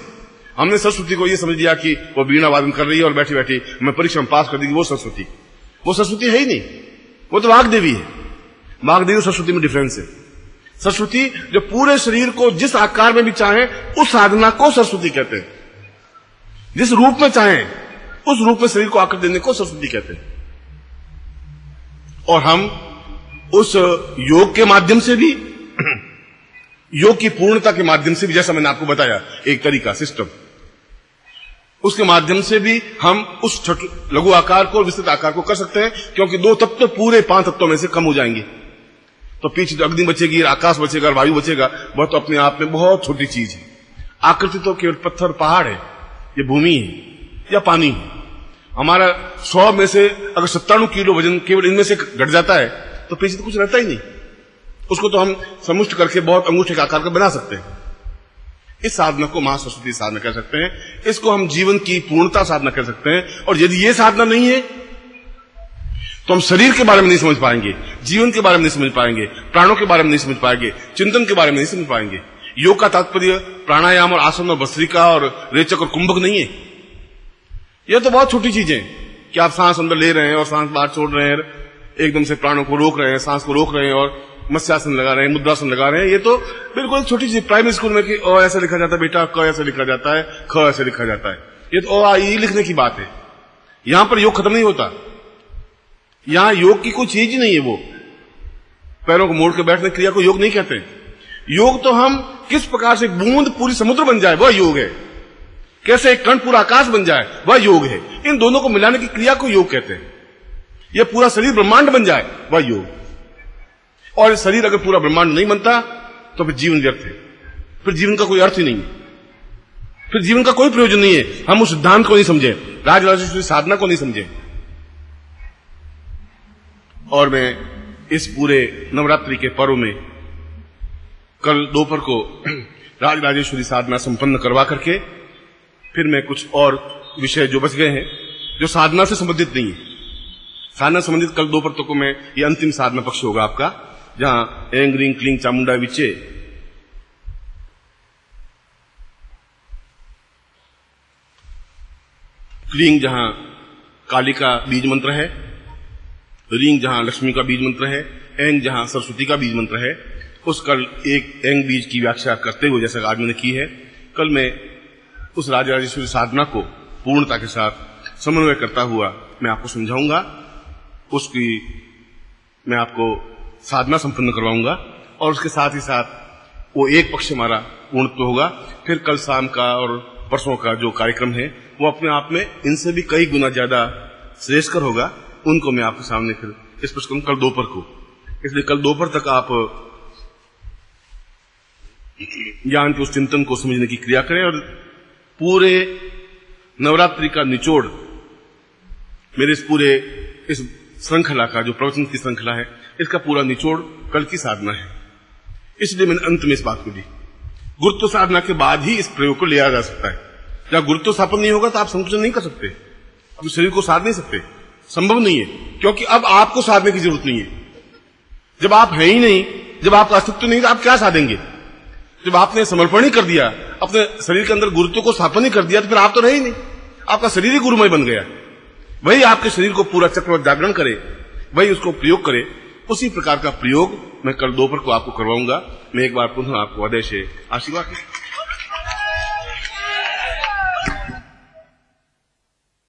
हमने सरस्वती को यह समझ लिया कि वो वीणा वादन कर रही है और बैठी बैठी मैं परीक्षा में पास कर देगी, वो सरस्वती है ही नहीं, वो तो वाग देवी है। वाग देवी और सरस्वती में डिफरेंस है। सरस्वती जो पूरे शरीर को जिस आकार में भी चाहे उस साधना को सरस्वती कहते हैं, जिस रूप में चाहे उस रूप में शरीर को आकर देने को सरस्वती कहते हैं। और हम उस योग के माध्यम से भी, योग की पूर्णता के माध्यम से भी, जैसा मैंने आपको बताया एक तरीका, सिस्टम, उसके माध्यम से भी हम उस लघु आकार को, विस्तृत आकार को कर सकते हैं। क्योंकि दो तत्व पूरे 5 तत्वों में से कम हो जाएंगे, तो पीछे तो अग्नि बचेगी, आकाश बचेगा, वायु बचेगा, वह तो अपने आप में बहुत छोटी चीज है। आकृति तो केवल पत्थर पहाड़ है, ये भूमि है या पानी है। हमारा 100 में से अगर 97 किलो वजन केवल इनमें से घट जाता है तो पीछे तो कुछ रहता ही नहीं। उसको तो हम समुष्ट करके बहुत अंगूठे का आकार का बना सकते हैं। इस साधना को महासरस्वती साधना कह सकते हैं, इसको हम जीवन की पूर्णता साधना कह सकते हैं। और यदि ये साधना नहीं है तो हम शरीर के बारे में नहीं समझ पाएंगे, जीवन के बारे में नहीं समझ पाएंगे, प्राणों के बारे में नहीं समझ पाएंगे, चिंतन के बारे में नहीं समझ पाएंगे। योग का तात्पर्य प्राणायाम और आसन और भस्त्रिका और रेचक और कुंभक नहीं है। यह तो बहुत छोटी चीजें कि आप सांस अंदर ले रहे हैं और सांस बाहर छोड़ रहे हैं, एकदम से प्राणों को रोक रहे हैं, सांस को रोक रहे हैं और मत्स्यासन लगा रहे हैं, मुद्रासन लगा रहे हैं। ये तो बिल्कुल छोटी चीज। प्राइमरी स्कूल में कि अ ऐसे लिखा जाता है बेटा, क ऐसे लिखा जाता है, ख ऐसे लिखा जाता है, ये तो अ ई लिखने की बात है। यहां पर योग खत्म नहीं होता, यहां योग की कोई चीज ही नहीं है। वो पैरों को मोड़ के बैठने की क्रिया को योग नहीं कहते। योग तो हम किस प्रकार से बूंद पूरी समुद्र बन जाए वह योग है, कैसे एक कण पूरा आकाश बन जाए वह योग है। इन दोनों को मिलाने की क्रिया को योग कहते हैं। यह पूरा शरीर ब्रह्मांड बन जाए वह योग। और शरीर अगर पूरा ब्रह्मांड नहीं बनता तो फिर जीवन व्यर्थ है, फिर जीवन का कोई अर्थ ही नहीं है, फिर जीवन का कोई प्रयोजन नहीं है। हम उस सिद्धांत को नहीं समझे, राजराजेश्वरी साधना को नहीं समझे। और मैं इस पूरे नवरात्रि के पर्व में कल दोपहर को राजराजेश्वरी साधना संपन्न करवा करके फिर मैं कुछ और विषय जो बच गए हैं जो साधना से संबंधित नहीं है, साधना संबंधित कल दोपहर तक को मैं ये अंतिम साधना पक्ष होगा आपका, जहां ऐं ग्रीं क्लीं चामुंडा विचे क्लीं, जहां काली का बीज मंत्र है, रींग जहां लक्ष्मी का बीज मंत्र है, एंग जहां सरस्वती का बीज मंत्र है, उस कल एक एंग बीज की व्याख्या करते हुए जैसा आज मैंने की है, कल मैं उस राजराजेश्वरी साधना को पूर्णता के साथ समन्वय करता हुआ मैं आपको समझाऊंगा, उसकी मैं आपको साधना संपन्न करवाऊंगा और उसके साथ ही साथ वो एक पक्ष हमारा पूर्णत्व होगा। फिर कल शाम का और परसों का जो कार्यक्रम है वो अपने आप में इनसे भी कई गुना ज्यादा श्रेष्ठकर होगा। उनको मैं आपके सामने फिर इस प्रश्न कल दोपहर को, इसलिए कल दोपहर तक आप ज्ञान के उस चिंतन को समझने की क्रिया करें और पूरे नवरात्रि का निचोड़ मेरे इस श्रृंखला का जो प्रवचन की श्रृंखला है, इसका पूरा निचोड़ कल की साधना है। इसलिए मैंने अंत में इस बात को दी, गुरुत्व साधना के बाद ही इस प्रयोग को लिया जा सकता है। जब गुरुत्व स्थापन नहीं होगा तो आप संकुचन नहीं कर सकते, अपने शरीर को साध नहीं सकते, संभव नहीं है, क्योंकि अब आपको साधने की जरूरत नहीं है। जब आप हैं ही नहीं, जब आपका अस्तित्व नहीं, तो आप क्या साधेंगे? जब आपने समर्पण ही कर दिया, अपने शरीर के अंदर गुरुत्व को स्थापन ही कर दिया, तो फिर आप तो रहे ही नहीं, आपका शरीर ही गुरुमय बन गया। वही आपके शरीर को पूरा चक्रवत जागरण करे, वही उसको प्रयोग करे। उसी प्रकार का प्रयोग मैं कल दोपहर को आपको करवाऊंगा। मैं एक बार पुनः आपको हृदय से आशीर्वाद